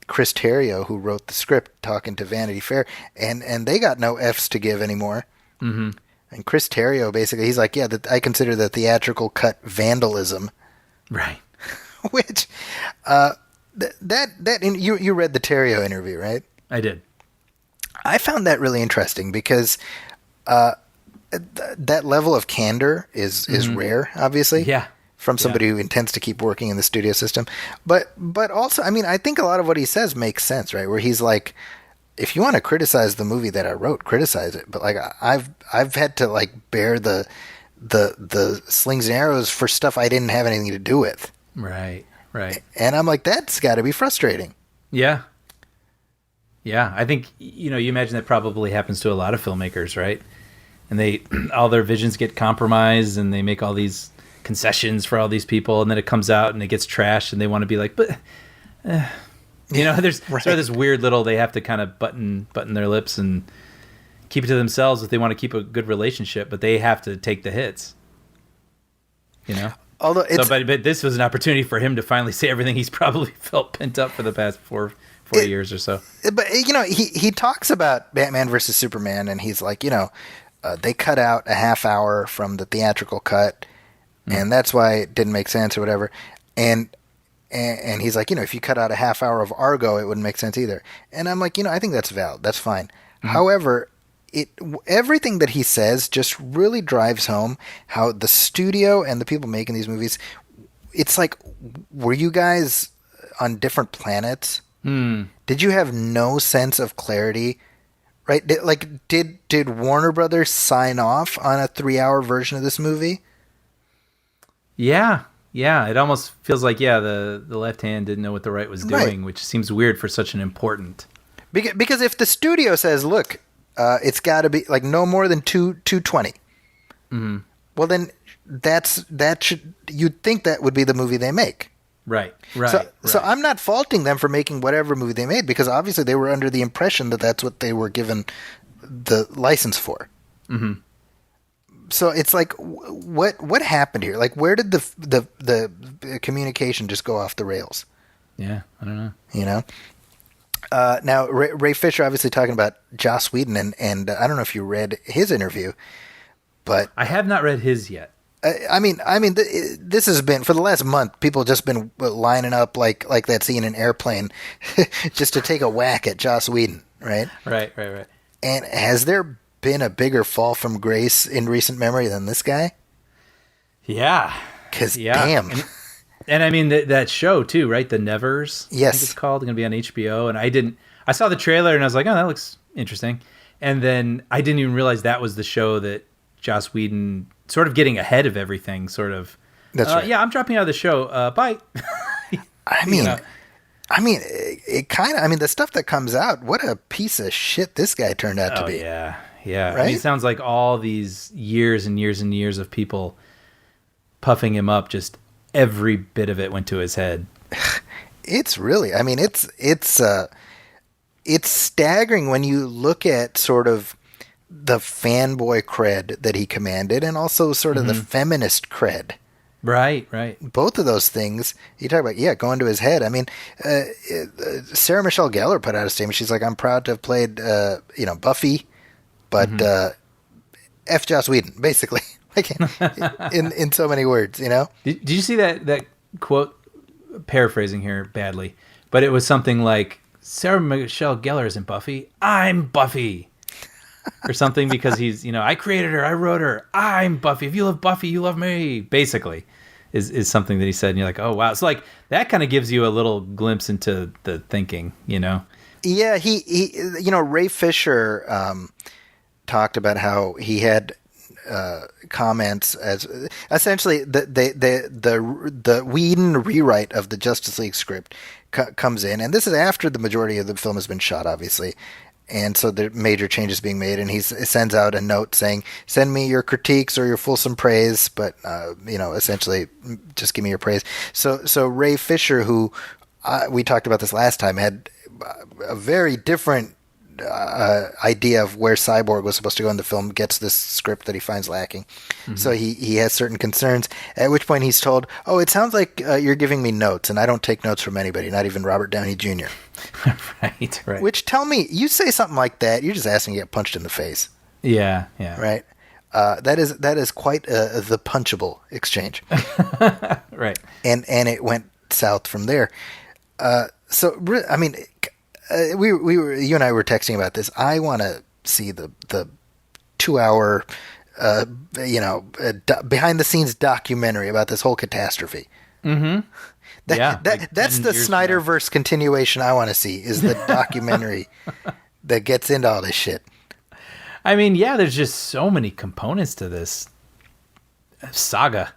Speaker 2: Chris Terrio, who wrote the script, talking to Vanity Fair, and they got no F's to give anymore. Mm-hmm. And Chris Terrio, basically, he's like, I consider the theatrical cut vandalism.
Speaker 3: Right.
Speaker 2: Which, you read the Terrio interview, right?
Speaker 3: I did.
Speaker 2: I found that really interesting because that level of candor is rare, obviously.
Speaker 3: Yeah.
Speaker 2: From somebody who intends to keep working in the studio system. But also, I mean, I think a lot of what he says makes sense, right? Where he's like, if you want to criticize the movie that I wrote, criticize it. But like, I've had to like bear the slings and arrows for stuff I didn't have anything to do with.
Speaker 3: Right.
Speaker 2: And I'm like, that's got to be frustrating.
Speaker 3: Yeah. I think, you imagine that probably happens to a lot of filmmakers, right? And all their visions get compromised and they make all these concessions for all these people, and then it comes out and it gets trashed and they want to be like, but there's sort of this weird little, they have to kind of button their lips and keep it to themselves if they want to keep a good relationship, but they have to take the hits,
Speaker 2: Although
Speaker 3: but this was an opportunity for him to finally say everything he's probably felt pent up for the past 4 years or so.
Speaker 2: But he talks about Batman versus Superman, and he's like, they cut out a half hour from the theatrical cut, and that's why it didn't make sense or whatever. And he's like, if you cut out a half hour of Argo, it wouldn't make sense either. And I'm like, I think that's valid. That's fine. Mm-hmm. However, everything that he says just really drives home how the studio and the people making these movies, it's like, were you guys on different planets? Did you have no sense of clarity? Right? Did Warner Brothers sign off on a 3-hour version of this movie?
Speaker 3: Yeah. It almost feels like, the left hand didn't know what the right was doing, right. Which seems weird for such an important.
Speaker 2: Because if the studio says, look, it's got to be like no more than 220. Mm-hmm. Well, then you'd think that would be the movie they make.
Speaker 3: Right.
Speaker 2: So I'm not faulting them for making whatever movie they made, because obviously they were under the impression that that's what they were given the license for. Mm-hmm. So it's like, what happened here? Like, where did the communication just go off the rails?
Speaker 3: Yeah, I don't know.
Speaker 2: Now Ray Fisher obviously talking about Joss Whedon, and I don't know if you read his interview, but
Speaker 3: I have not read his yet.
Speaker 2: I mean, this has been, for the last month, people have just been lining up like that scene in Airplane just to take a whack at Joss Whedon, right?
Speaker 3: Right.
Speaker 2: And has there been a bigger fall from grace in recent memory than this guy?
Speaker 3: Yeah.
Speaker 2: Because damn.
Speaker 3: And I mean, that show too, right? The Nevers.
Speaker 2: Yes.
Speaker 3: I think it's called. It's going to be on HBO. And I saw the trailer and I was like, oh, that looks interesting. And then I didn't even realize that was the show that Joss Whedon, sort of getting ahead of everything, sort of.
Speaker 2: That's right.
Speaker 3: Yeah, I'm dropping out of the show. Bye.
Speaker 2: I mean, it kind of. I mean, the stuff that comes out. What a piece of shit this guy turned out to be.
Speaker 3: Yeah.
Speaker 2: Right?
Speaker 3: I mean, it sounds like all these years and years and years of people puffing him up. Just every bit of it went to his head.
Speaker 2: It's really. I mean, it's. it's staggering when you look at sort of the fanboy cred that he commanded and also sort of the feminist cred.
Speaker 3: Right.
Speaker 2: Both of those things, you talk about, going to his head. I mean, Sarah Michelle Gellar put out a statement. She's like, I'm proud to have played, Buffy, but F. Joss Whedon, basically. Like, in so many words,
Speaker 3: Did you see that quote? Paraphrasing here badly, but it was something like, Sarah Michelle Gellar isn't Buffy, I'm Buffy. Or something, because he's, I created her, I wrote her, I'm Buffy. If you love Buffy, you love me, basically, is something that he said. And you're like, oh, wow. So, like, that kind of gives you a little glimpse into the thinking,
Speaker 2: Yeah, he Ray Fisher talked about how he had comments as essentially the Whedon rewrite of the Justice League script comes in, and this is after the majority of the film has been shot, obviously. And so the major changes being made, and he sends out a note saying, send me your critiques or your fulsome praise, but, essentially just give me your praise. So Ray Fisher, who we talked about this last time, had a very different idea of where Cyborg was supposed to go in the film, gets this script that he finds lacking. So he has certain concerns, at which point he's told, oh, it sounds like you're giving me notes, and I don't take notes from anybody, not even Robert Downey Jr.
Speaker 3: Right.
Speaker 2: Which, tell me, you say something like that, you're just asking to get punched in the face.
Speaker 3: Yeah.
Speaker 2: Right? That is quite the punchable exchange.
Speaker 3: Right.
Speaker 2: And it went south from there. I mean, we were, you and I were texting about this. I want to see the 2-hour, behind the scenes documentary about this whole catastrophe. Mm-hmm. That's the Snyderverse continuation I want to see, is the documentary that gets into all this shit.
Speaker 3: I mean, yeah, there's just so many components to this saga,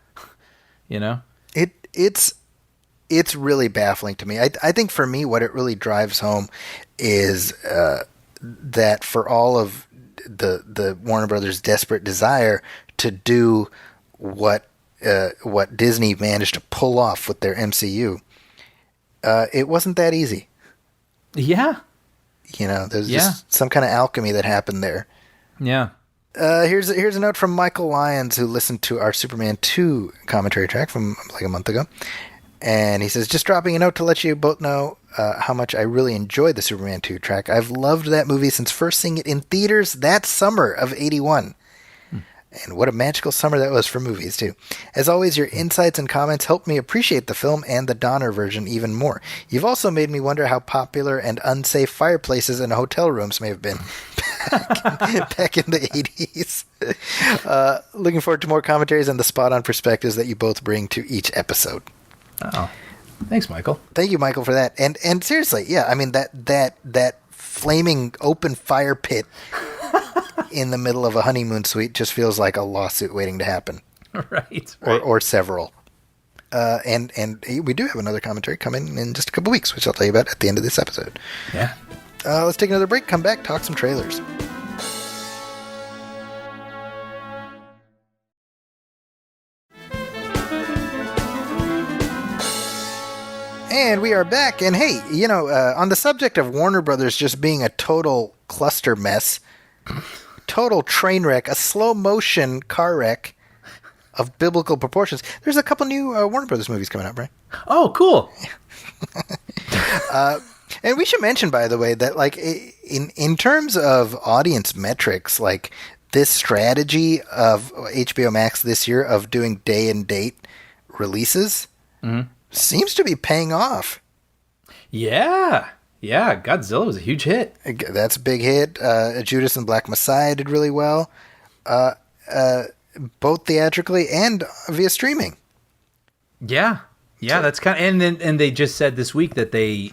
Speaker 2: It's really baffling to me. I think for me, what it really drives home is that for all of the Warner Brothers' desperate desire to do what Disney managed to pull off with their MCU, it wasn't that easy.
Speaker 3: Yeah.
Speaker 2: There's just some kind of alchemy that happened there.
Speaker 3: Yeah.
Speaker 2: Here's a note from Michael Lyons, who listened to our Superman 2 commentary track from like a month ago. And he says, just dropping a note to let you both know how much I really enjoyed the Superman 2 track. I've loved that movie since first seeing it in theaters that summer of 81. And what a magical summer that was for movies, too. As always, your insights and comments helped me appreciate the film and the Donner version even more. You've also made me wonder how popular and unsafe fireplaces in hotel rooms may have been back in the 80s. Looking forward to more commentaries and the spot-on perspectives that you both bring to each episode.
Speaker 3: Oh, thanks, Michael.
Speaker 2: Thank you, Michael, for that. And seriously, yeah, I mean, that flaming open fire pit in the middle of a honeymoon suite just feels like a lawsuit waiting to happen.
Speaker 3: Right.
Speaker 2: Or several. And we do have another commentary coming in just a couple weeks, which I'll tell you about at the end of this episode.
Speaker 3: Yeah.
Speaker 2: Let's take another break, come back, talk some trailers. And we are back. And hey, on the subject of Warner Brothers just being a total cluster mess, total train wreck, a slow motion car wreck of biblical proportions, there's a couple new Warner Brothers movies coming up, right?
Speaker 3: Oh, cool.
Speaker 2: And we should mention, by the way, that like in terms of audience metrics, like this strategy of HBO Max this year of doing day and date releases seems to be paying off.
Speaker 3: Yeah. Godzilla was a huge hit.
Speaker 2: That's a big hit. Judas and Black Messiah did really well, both theatrically and via streaming.
Speaker 3: Yeah, that's kind of, and they just said this week that they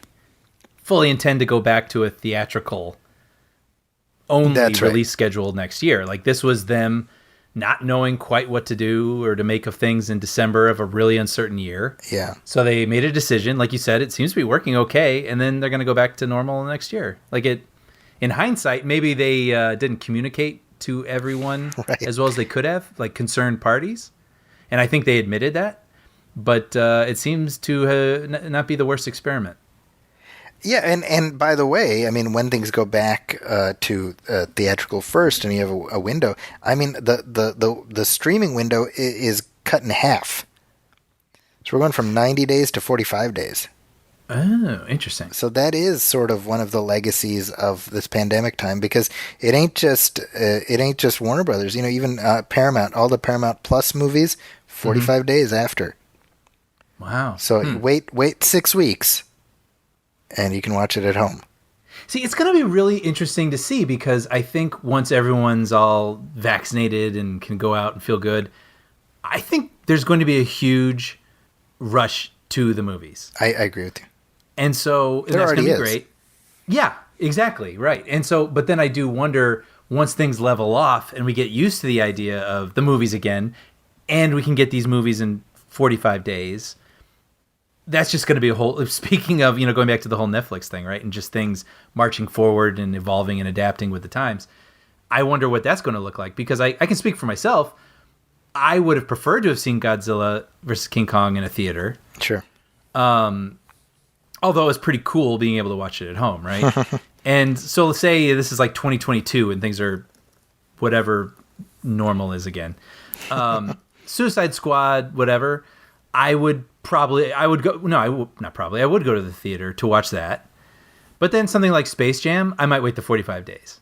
Speaker 3: fully intend to go back to a theatrical only release schedule next year. Like, this was them not knowing quite what to do or to make of things in December of a really uncertain year.
Speaker 2: Yeah.
Speaker 3: So they made a decision. Like you said, it seems to be working okay, and then they're going to go back to normal next year. Like, in hindsight, maybe they didn't communicate to everyone as well as they could have, like concerned parties. And I think they admitted that. But it seems to not be the worst experiment.
Speaker 2: Yeah, and by the way, I mean, when things go back to theatrical first, and you have a window, I mean, the streaming window is cut in half. So we're going from 90 days to 45 days.
Speaker 3: Oh, interesting.
Speaker 2: So that is sort of one of the legacies of this pandemic time, because it ain't just Warner Brothers. You know, even Paramount, all the Paramount Plus movies, 45 days after.
Speaker 3: Wow.
Speaker 2: So wait 6 weeks, and you can watch it at home.
Speaker 3: See, it's going to be really interesting to see, because I think once everyone's all vaccinated and can go out and feel good, I think there's going to be a huge rush to the movies.
Speaker 2: I agree with you.
Speaker 3: And so
Speaker 2: There
Speaker 3: that's going to
Speaker 2: already
Speaker 3: be
Speaker 2: is.
Speaker 3: great. Yeah, exactly. Right. And so, but then I do wonder, once things level off and we get used to the idea of the movies again, and we can get these movies in 45 days, that's just going to be a whole, speaking of, you know, going back to the whole Netflix thing, right? And just things marching forward and evolving and adapting with the times. I wonder what that's going to look like, because I can speak for myself. I would have preferred to have seen Godzilla versus King Kong in a theater.
Speaker 2: Sure.
Speaker 3: Although it's pretty cool being able to watch it at home, right? And so let's say this is like 2022 and things are whatever normal is again. Suicide Squad, whatever. I would go to the theater to watch that. But then something like Space Jam, I might wait the 45 days.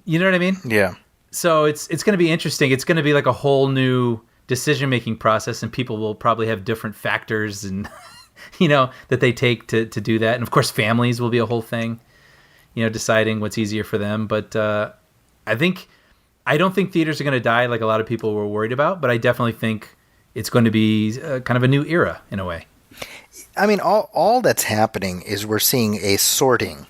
Speaker 3: You know what I mean?
Speaker 2: Yeah.
Speaker 3: So it's going to be interesting. It's going to be like a whole new decision-making process, and people will probably have different factors and you know, that they take to do that. And of course, families will be a whole thing, you know, deciding what's easier for them. But I don't think theaters are going to die like a lot of people were worried about, but I definitely think it's going to be kind of a new era in a way.
Speaker 2: I mean, all that's happening is we're seeing a sorting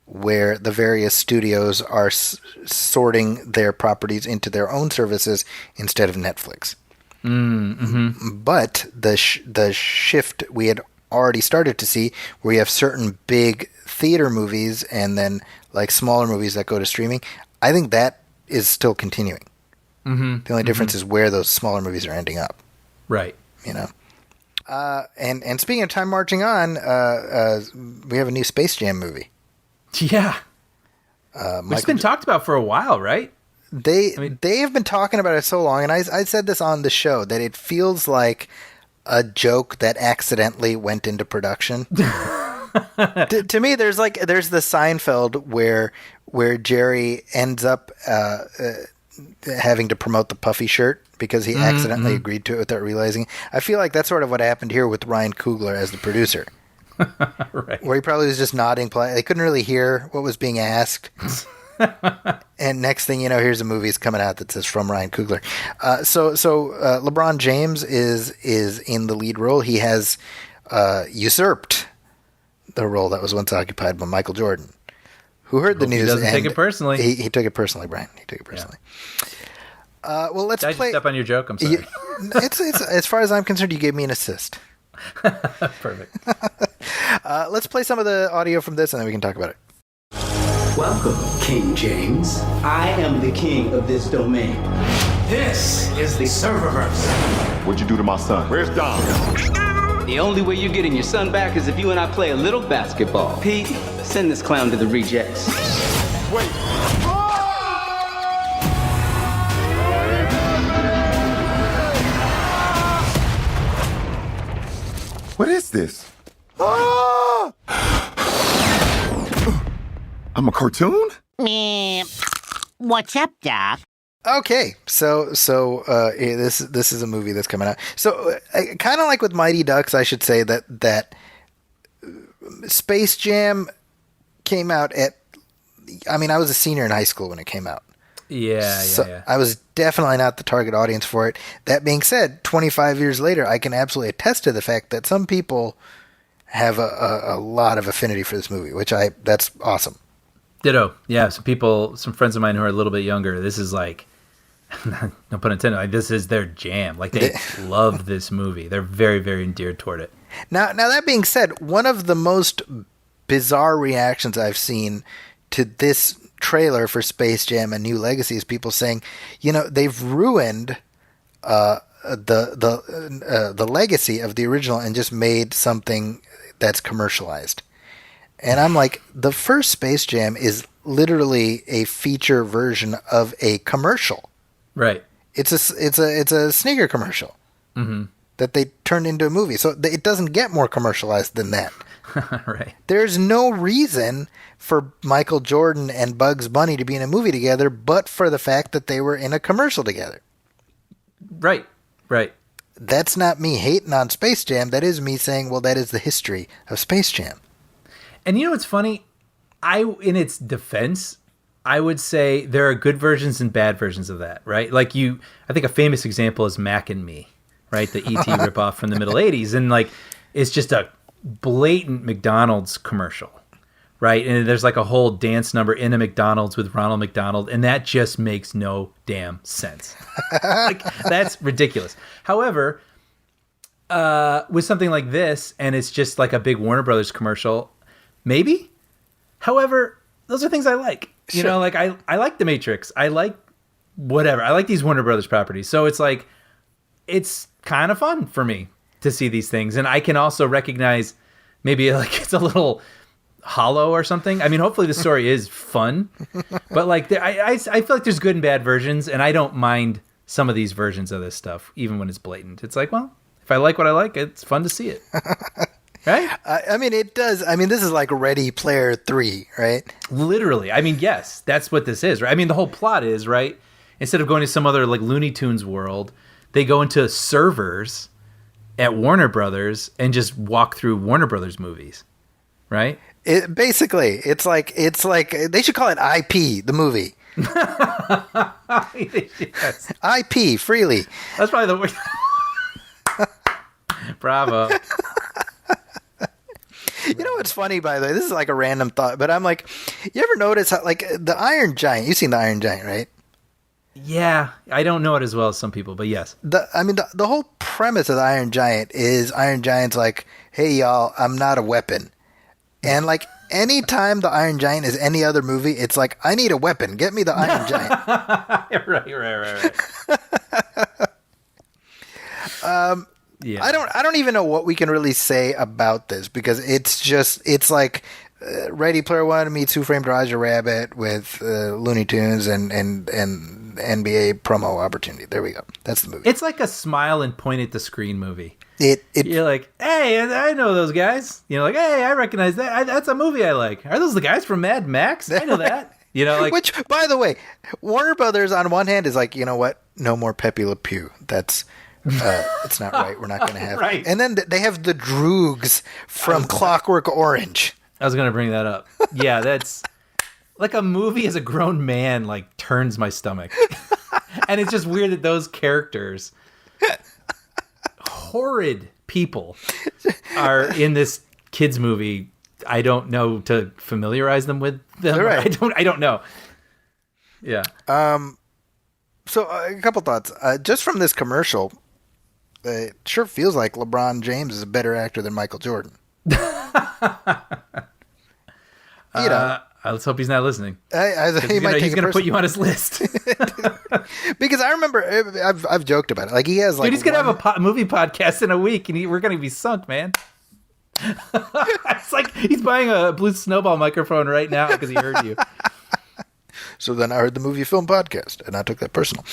Speaker 2: where the various studios are sorting their properties into their own services instead of Netflix. But the shift we had already started to see, where you have certain big theater movies and then like smaller movies that go to streaming, I think that is still continuing. The only difference is where those smaller movies are ending up.
Speaker 3: Right.
Speaker 2: You know. And speaking of time marching on, we have a new Space Jam movie.
Speaker 3: Yeah. It's been talked about for a while, right?
Speaker 2: They have been talking about it so long, and I said this on the show, that it feels like a joke that accidentally went into production. to me, there's the Seinfeld where Jerry ends up having to promote the puffy shirt because he accidentally agreed to it without realizing. I feel like that's sort of what happened here with Ryan Coogler as the producer.
Speaker 3: Right.
Speaker 2: Where he probably was just nodding politely. They couldn't really hear what was being asked. And next thing you know, here's a movie that's coming out that says from Ryan Coogler. So LeBron James is in the lead role. He has usurped the role that was once occupied by Michael Jordan, who heard the news.
Speaker 3: He doesn't take it personally.
Speaker 2: He took it personally, Brian. He took it personally. Yeah. Well, let's
Speaker 3: Did I
Speaker 2: play.
Speaker 3: just step on your joke? I'm sorry.
Speaker 2: It's as far as I'm concerned, you gave me an assist.
Speaker 3: Perfect.
Speaker 2: Let's play some of the audio from this, and then we can talk about it.
Speaker 4: Welcome, King James. I am the king of this domain. This is the serververse.
Speaker 5: What'd you do to my son? Where's Dom?
Speaker 4: The only way you're getting your son back is if you and I play a little basketball. Pete, send this clown to the rejects.
Speaker 5: Wait. What is this? Ah! I'm a cartoon?
Speaker 6: What's up, Doc?
Speaker 2: Okay, so this is a movie that's coming out. So kind of like with Mighty Ducks, I should say that Space Jam came out at. I mean, I was a senior in high school when it came out.
Speaker 3: Yeah.
Speaker 2: I was definitely not the target audience for it. That being said, 25 years later, I can absolutely attest to the fact that some people have a lot of affinity for this movie, that's awesome.
Speaker 3: Ditto. Yeah, some friends of mine who are a little bit younger, this is like, no pun intended, like this is their jam. Like they love this movie. They're very, very endeared toward it.
Speaker 2: Now that being said, one of the most bizarre reactions I've seen to this trailer for Space Jam: A New Legacy is people saying, you know, they've ruined the legacy of the original and just made something that's commercialized. And I'm like, the first Space Jam is literally a feature version of a commercial.
Speaker 3: Right.
Speaker 2: It's a sneaker commercial that they turned into a movie. So it doesn't get more commercialized than that.
Speaker 3: Right.
Speaker 2: There's no reason for Michael Jordan and Bugs Bunny to be in a movie together, but for the fact that they were in a commercial together.
Speaker 3: Right. Right.
Speaker 2: That's not me hating on Space Jam. That is me saying, well, that is the history of Space Jam.
Speaker 3: And you know what's funny? In its defense, I would say there are good versions and bad versions of that, right? Like I think a famous example is Mac and Me, right? The E.T. ripoff from the middle 80s. And like, it's just a blatant McDonald's commercial, right? And there's like a whole dance number in a McDonald's with Ronald McDonald, and that just makes no damn sense. Like, that's ridiculous. However, with something like this, and it's just like a big Warner Brothers commercial, maybe. However, those are things I like. You know, like I like The Matrix. I like whatever. I like these Warner Brothers properties. So it's like, it's kind of fun for me to see these things. And I can also recognize maybe like it's a little hollow or something. I mean, hopefully the story is fun, but like I feel like there's good and bad versions, and I don't mind some of these versions of this stuff, even when it's blatant. It's like, well, if I like what I like, it's fun to see it. Right?
Speaker 2: I mean, it does. I mean, this is like Ready Player 3, right?
Speaker 3: Literally. I mean, yes, that's what this is, right? I mean, the whole plot is, right? Instead of going to some other like Looney Tunes world, they go into servers at Warner Brothers and just walk through Warner Brothers movies, right?
Speaker 2: Basically, it's like they should call it IP, the movie.
Speaker 3: Yes.
Speaker 2: IP, freely.
Speaker 3: That's probably the word. Bravo.
Speaker 2: You know what's funny, by the way? This is like a random thought, but I'm like, you ever notice how, like, the Iron Giant, you've seen the Iron Giant, right?
Speaker 3: Yeah, I don't know it as well as some people, but yes.
Speaker 2: The whole premise of the Iron Giant is Iron Giant's like, hey, y'all, I'm not a weapon. And, like, anytime the Iron Giant is any other movie, it's like, I need a weapon. Get me the Iron Giant.
Speaker 3: Right. Yeah.
Speaker 2: I don't even know what we can really say about this, because it's like Ready Player One meets Who Framed Roger Rabbit with Looney Tunes and NBA promo opportunity. There we go. That's the movie.
Speaker 3: It's like a smile and point at the screen movie.
Speaker 2: You're
Speaker 3: like, hey, I know those guys. You know, like, hey, I recognize that. That's a movie I like. Are those the guys from Mad Max? I know that. You know, like,
Speaker 2: which, by the way, Warner Brothers on one hand is like, you know what? No more Pepe Le Pew. That's it's not right. We're not going to have
Speaker 3: right.
Speaker 2: And then they have the Droogs from Clockwork Orange.
Speaker 3: I was going to bring that up. Yeah, that's like a movie as a grown man, like, turns my stomach. And it's just weird that those characters, horrid people, are in this kids movie. I don't know to familiarize them with them.
Speaker 2: Right.
Speaker 3: I don't know. Yeah.
Speaker 2: So a couple thoughts. Just from this commercial, it sure feels like LeBron James is a better actor than Michael Jordan.
Speaker 3: Let's hope he's not listening.
Speaker 2: He's
Speaker 3: going to put you on his list.
Speaker 2: Because I remember, I've joked about it. Like, he has like,
Speaker 3: dude, he's going to have a movie podcast in a week, and we're going to be sunk, man. It's like he's buying a Blue Snowball microphone right now because he heard you.
Speaker 2: So then I heard the Movie Film Podcast, and I took that personal.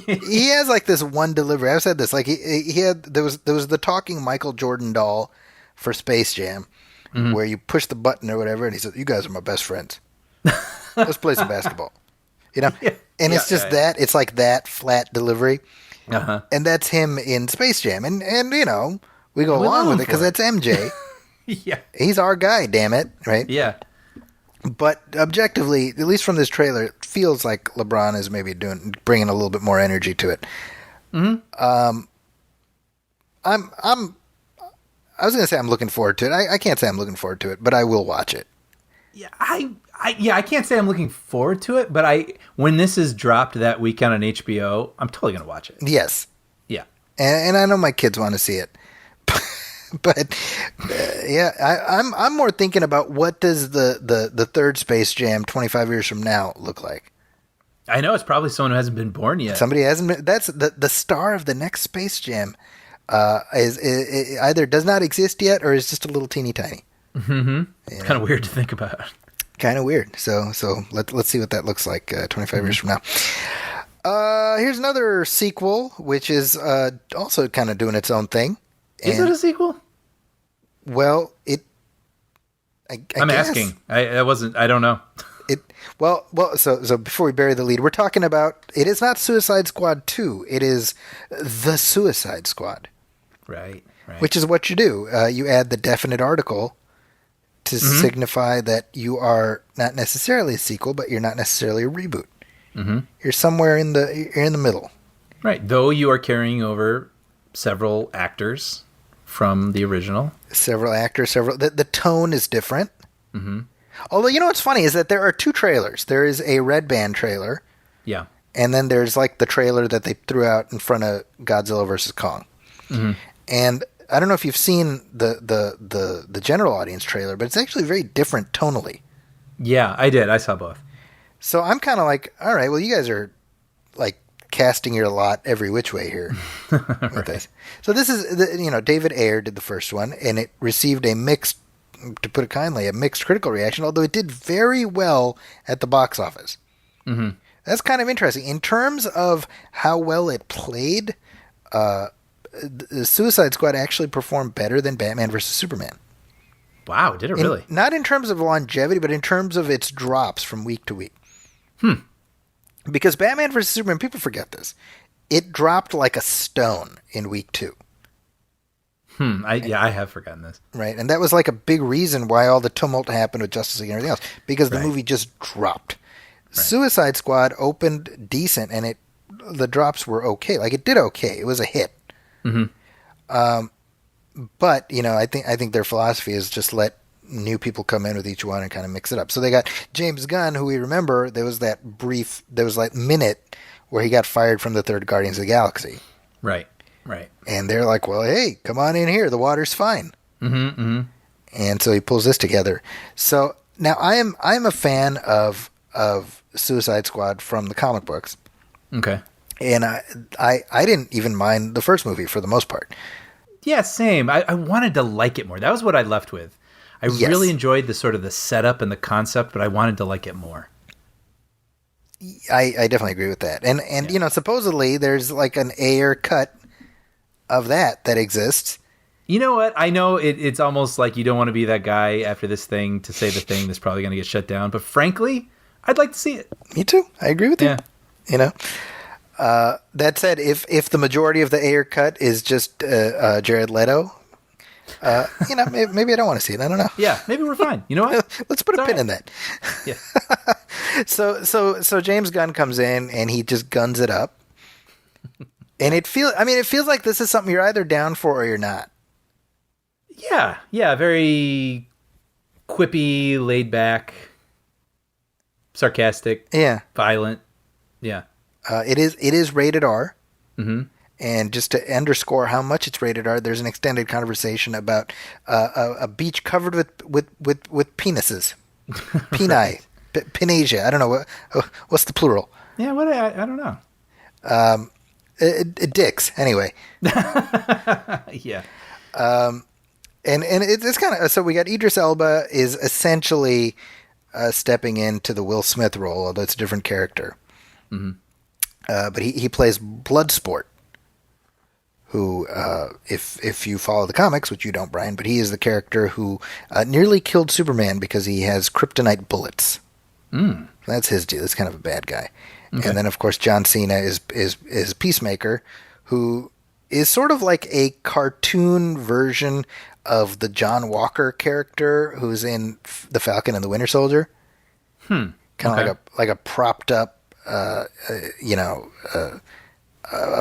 Speaker 2: He has like this one delivery. I've said this. Like he had there was the talking Michael Jordan doll for Space Jam, where you push the button or whatever, and he says, "You guys are my best friends. Let's play some basketball." You know, and it's just that. It's like that flat delivery, and that's him in Space Jam, and you know, we go along with it because that's MJ.
Speaker 3: Yeah,
Speaker 2: he's our guy. Damn it, right?
Speaker 3: Yeah.
Speaker 2: But objectively, at least from this trailer, it feels like LeBron is maybe bringing a little bit more energy to it. I was going to say I'm looking forward to it. I can't say I'm looking forward to it, but I will watch it.
Speaker 3: Yeah, I can't say I'm looking forward to it, but when this is dropped that weekend on HBO, I'm totally going to watch it.
Speaker 2: Yes.
Speaker 3: Yeah.
Speaker 2: And I know my kids want to see it. But I'm more thinking about what does the third Space Jam 25 years from now look like?
Speaker 3: I know it's probably someone who hasn't been born yet.
Speaker 2: Somebody hasn't been. That's the star of the next Space Jam. Is either does not exist yet or is just a little teeny tiny.
Speaker 3: It's kind of weird to think about.
Speaker 2: Kind of weird. So let's see what that looks like 25 years from now. Here's another sequel, which is also kind of doing its own thing.
Speaker 3: Is it a sequel?
Speaker 2: Well,
Speaker 3: I'm
Speaker 2: guess.
Speaker 3: asking. I don't know.
Speaker 2: So before we bury the lead, we're talking about, it is not Suicide Squad 2. It is The Suicide Squad.
Speaker 3: Right.
Speaker 2: Which is what you do. You add the definite article to signify that you are not necessarily a sequel, but you're not necessarily a reboot. Mm-hmm. You're somewhere in the middle. Right.
Speaker 3: Though you are carrying over several actors from the original.
Speaker 2: The tone is different. Mm-hmm. Although, you know what's funny is that there are two trailers. There is a Red Band trailer.
Speaker 3: Yeah.
Speaker 2: And then there's like the trailer that they threw out in front of Godzilla vs. Kong. Mm-hmm. And I don't know if you've seen the general audience trailer, but it's actually very different tonally.
Speaker 3: Yeah, I did. I saw both.
Speaker 2: So I'm kind of like, all right, well, you guys are like casting your lot every which way here. With this. So this is, David Ayer did the first one, and it received a mixed, to put it kindly, a mixed critical reaction, although it did very well at the box office. Mm-hmm. That's kind of interesting. In terms of how well it played, the Suicide Squad actually performed better than Batman vs. Superman.
Speaker 3: Wow, did it really?
Speaker 2: Not in terms of longevity, but in terms of its drops from week to week. Because Batman vs. Superman, people forget this, it dropped like a stone in week 2.
Speaker 3: I have forgotten this.
Speaker 2: Right, and that was like a big reason why all the tumult happened with Justice League and everything else, because the movie just dropped. Right. Suicide Squad opened decent, and the drops were okay. Like, it did okay. It was a hit. Mm-hmm. But I think their philosophy is just let new people come in with each one and kind of mix it up. So they got James Gunn, who we remember, there was that minute where he got fired from the third Guardians of the Galaxy.
Speaker 3: Right.
Speaker 2: And they're like, well, hey, come on in here. The water's fine. Mm-hmm. And so he pulls this together. So now I'm a fan of Suicide Squad from the comic books.
Speaker 3: Okay.
Speaker 2: And I didn't even mind the first movie for the most part.
Speaker 3: Yeah, same. I wanted to like it more. That was what I left with. I really enjoyed the sort of the setup and the concept, but I wanted to like it more.
Speaker 2: I definitely agree with that. And supposedly there's like an Ayer cut of that exists.
Speaker 3: You know what? I know it's almost like you don't want to be that guy after this thing to say the thing that's probably going to get shut down. But frankly, I'd like to see it.
Speaker 2: Me too. I agree with you. That said, if the majority of the Ayer cut is just Jared Leto, maybe I don't want to see it. I don't know.
Speaker 3: Yeah, maybe we're fine. You know what?
Speaker 2: Let's put a pin in that.
Speaker 3: Yeah.
Speaker 2: So James Gunn comes in and he just guns it up, and it feels like this is something you're either down for or you're not.
Speaker 3: Yeah, very quippy, laid back, sarcastic, violent. Yeah.
Speaker 2: It is rated R. Mm-hmm. And just to underscore how much it's rated R, there's an extended conversation about a beach covered with penises, peni, Pinasia. I don't know what's the plural.
Speaker 3: Yeah, I don't know.
Speaker 2: Dicks. Anyway.
Speaker 3: Yeah.
Speaker 2: And it's kind of, so we got Idris Elba is essentially stepping into the Will Smith role, although it's a different character. Mm-hmm. But he plays Bloodsport, who, if you follow the comics, which you don't, Brian, but he is the character who nearly killed Superman because he has kryptonite bullets. Mm. That's his deal. That's kind of a bad guy. Okay. And then, of course, John Cena is Peacemaker, who is sort of like a cartoon version of the John Walker character who's in The Falcon and the Winter Soldier. Kind of like a propped up, a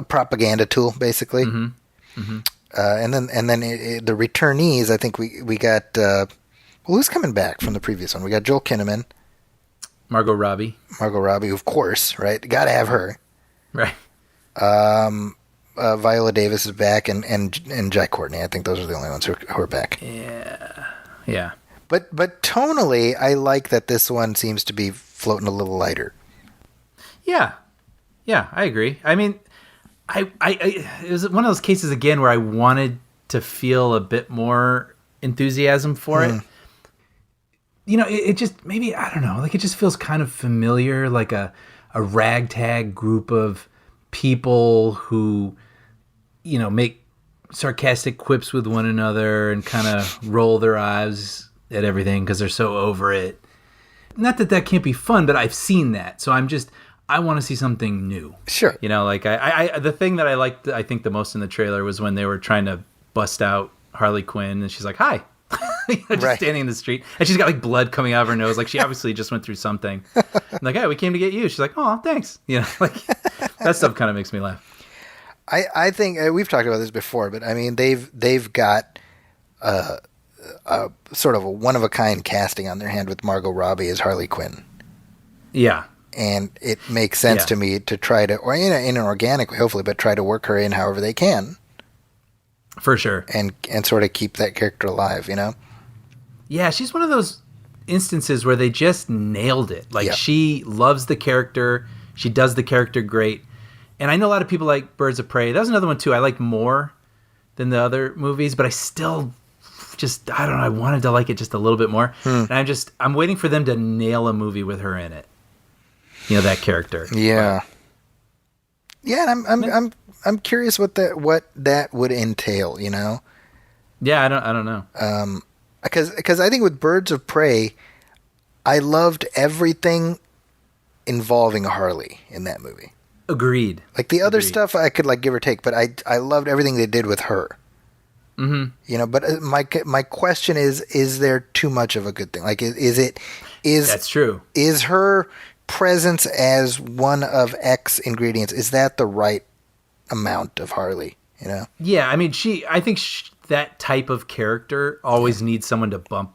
Speaker 2: propaganda tool, basically. Mm-hmm. Mm-hmm. And then the returnees, I think we got, who's coming back from the previous one? We got Joel Kinnaman.
Speaker 3: Margot Robbie,
Speaker 2: of course, right? Got to have her.
Speaker 3: Right.
Speaker 2: Viola Davis is back, and Jack Courtney. I think those are the only ones who are back.
Speaker 3: Yeah.
Speaker 2: But tonally, I like that this one seems to be floating a little lighter.
Speaker 3: Yeah, I agree. I mean, I it was one of those cases again where I wanted to feel a bit more enthusiasm for it, it just, maybe, I don't know, like it just feels kind of familiar, like a ragtag group of people who, make sarcastic quips with one another and kind of roll their eyes at everything because they're so over it. Not that can't be fun, but I've seen that. So I want to see something new.
Speaker 2: Sure.
Speaker 3: Like I the thing that I liked, I think the most in the trailer was when they were trying to bust out Harley Quinn and she's like, hi. Just
Speaker 2: Right.
Speaker 3: standing in the street. And she's got like blood coming out of her nose. Like she obviously just went through something. I'm like, hey, we came to get you. She's like, oh, thanks. Like that stuff kind of makes me laugh.
Speaker 2: I think we've talked about this before, but I mean they've got a sort of a one of a kind casting on their hand with Margot Robbie as Harley Quinn,
Speaker 3: Yeah.
Speaker 2: and it makes sense
Speaker 3: Yeah.
Speaker 2: to me to try to, or in an organic way, hopefully, but try to work her in however they can,
Speaker 3: For sure.
Speaker 2: and sort of keep that character alive.
Speaker 3: Yeah, she's one of those instances where they just nailed it. Like
Speaker 2: Yeah.
Speaker 3: she loves the character. She does the character great. And I know a lot of people like Birds of Prey. That was another one too I liked more than the other movies, but I still just, I don't know, I wanted to like it just a little bit more. And I'm waiting for them to nail a movie with her in it. That character.
Speaker 2: Yeah. Yeah, and I'm curious what that would entail.
Speaker 3: Yeah, I don't know.
Speaker 2: Because I think with Birds of Prey, I loved everything involving Harley in that movie.
Speaker 3: Agreed.
Speaker 2: Like the other
Speaker 3: Agreed.
Speaker 2: stuff I could like give or take, but I loved everything they did with her. Mm-hmm. But my question is there too much of a good thing? Like
Speaker 3: That's true.
Speaker 2: Is her presence as one of X ingredients, is that the right amount of Harley?
Speaker 3: Yeah, I mean, I think that type of character always needs someone to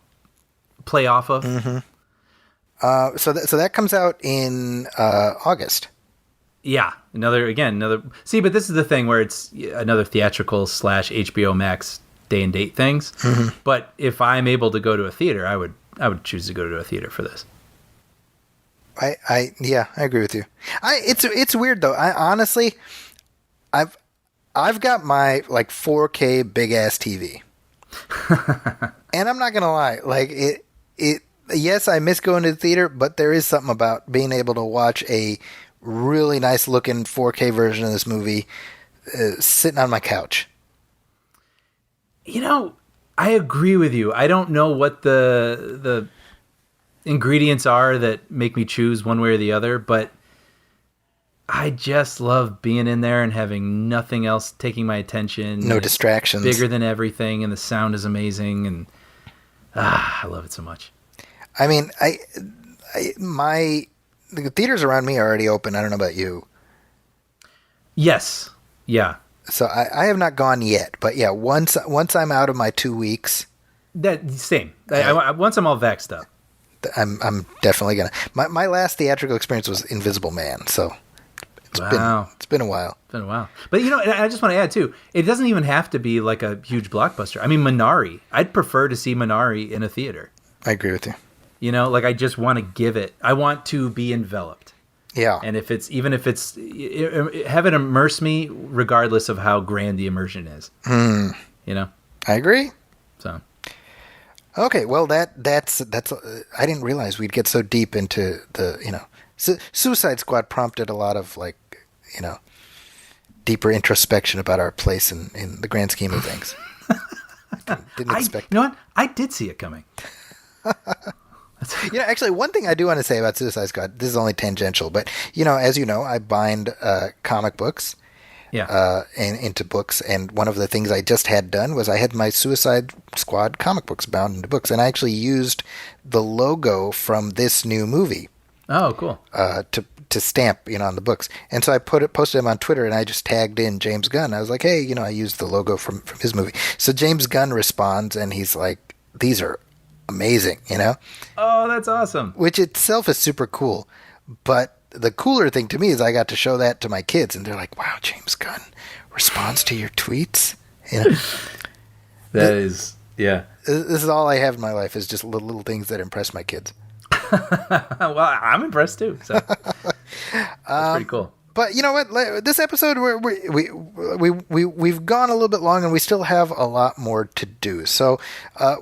Speaker 3: play off of.
Speaker 2: Mm-hmm. So that comes out in August.
Speaker 3: Yeah, another. See, but this is the thing where it's another theatrical / HBO Max day and date things.
Speaker 2: Mm-hmm.
Speaker 3: But if I'm able to go to a theater, I would choose to go to a theater for this.
Speaker 2: I agree with you. It's weird though. I've got my like 4K big ass TV, and I'm not gonna lie. Like it. Yes, I miss going to the theater, but there is something about being able to watch a really nice looking 4K version of this movie sitting on my couch.
Speaker 3: I agree with you. I don't know what the ingredients are that make me choose one way or the other, but I just love being in there and having nothing else taking my attention.
Speaker 2: No
Speaker 3: It's
Speaker 2: distractions.
Speaker 3: Bigger than everything, and the sound is amazing, and I love it so much.
Speaker 2: I mean, the theaters around me are already open. I don't know about you.
Speaker 3: Yes. Yeah.
Speaker 2: So I have not gone yet, but yeah, once I'm out of my 2 weeks,
Speaker 3: That same. Once I'm all vaxxed up.
Speaker 2: I'm definitely gonna. My last theatrical experience was Invisible Man, so it's been a while.
Speaker 3: It's been a while. But and I just want to add too, it doesn't even have to be like a huge blockbuster. I mean, Minari. I'd prefer to see Minari in a theater.
Speaker 2: I agree with you.
Speaker 3: Like I just want to give it. I want to be enveloped.
Speaker 2: Yeah,
Speaker 3: And if it's have it immerse me regardless of how grand the immersion is.
Speaker 2: I agree.
Speaker 3: So
Speaker 2: Okay, well that's I didn't realize we'd get so deep into the Suicide Squad prompted a lot of deeper introspection about our place in the grand scheme of things. Didn't expect.
Speaker 3: you know what? I did see it coming.
Speaker 2: Actually, one thing I do want to say about Suicide Squad, this is only tangential, but as you know, I bind comic books.
Speaker 3: Yeah.
Speaker 2: And into books, and one of the things I just had done was I had my Suicide Squad comic books bound into books, and I actually used the logo from this new movie
Speaker 3: Oh, cool.
Speaker 2: to stamp on the books, and so I posted them on Twitter, and I just tagged in James Gunn. I was like, hey, I used the logo from his movie. So James Gunn responds, and he's like, these are amazing,
Speaker 3: Oh, that's awesome.
Speaker 2: which itself is super cool, but the cooler thing to me is I got to show that to my kids, and they're like, wow, James Gunn responds to your tweets.
Speaker 3: That is, yeah.
Speaker 2: This is all I have in my life is just little things that impress my kids.
Speaker 3: Well, I'm impressed too. So that's pretty cool.
Speaker 2: But you know what? This episode we've gone a little bit long, and we still have a lot more to do. So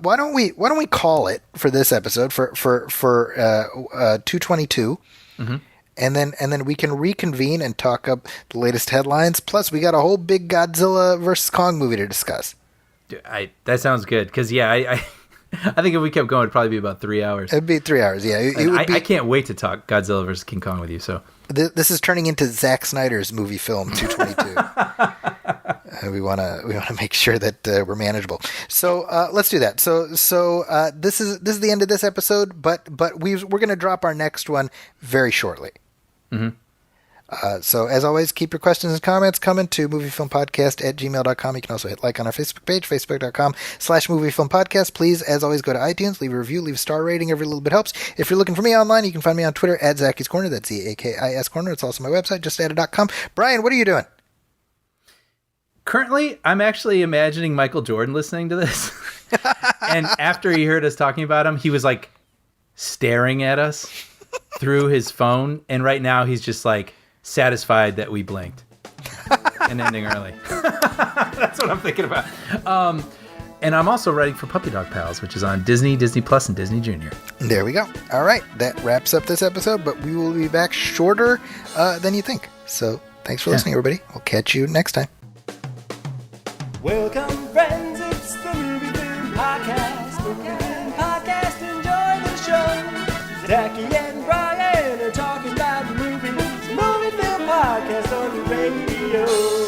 Speaker 2: why don't we call it for this episode for 222, and then we can reconvene and talk up the latest headlines. Plus, we got a whole big Godzilla versus Kong movie to discuss.
Speaker 3: That sounds good because I think if we kept going, it'd probably be about 3 hours.
Speaker 2: It'd be 3 hours. Yeah, it would be.
Speaker 3: I can't wait to talk Godzilla versus King Kong with you. So
Speaker 2: this is turning into Zack Snyder's movie film 222. We want to make sure that we're manageable. So let's do that. So this is the end of this episode, but we're going to drop our next one very shortly. Mm-hmm. So as always, keep your questions and comments coming to moviefilmpodcast@gmail.com. You can also hit like on our Facebook page, facebook.com/moviefilmpodcast. Please, as always, go to iTunes, leave a review, leave a star rating. Every little bit helps. If you're looking for me online, you can find me on Twitter @Zacky's Corner. That's ZAKIS Corner. It's also my website, justadded.com. Brian, what are you doing?
Speaker 3: Currently, I'm actually imagining Michael Jordan listening to this. And after he heard us talking about him, he was like staring at us through his phone. And right now he's just like satisfied that we blinked and ending early. That's what I'm thinking about. And I'm also writing for Puppy Dog Pals, which is on Disney, Disney Plus, and Disney Junior.
Speaker 2: There we go. All right. That wraps up this episode, but we will be back shorter than you think. So thanks for listening, everybody. We'll catch you next time.
Speaker 1: Welcome, friends, it's the Movie Film Podcast. Movie Film Podcast, enjoy the show. Zachy and Brian are talking about movies. Movie Film Podcast on the radio.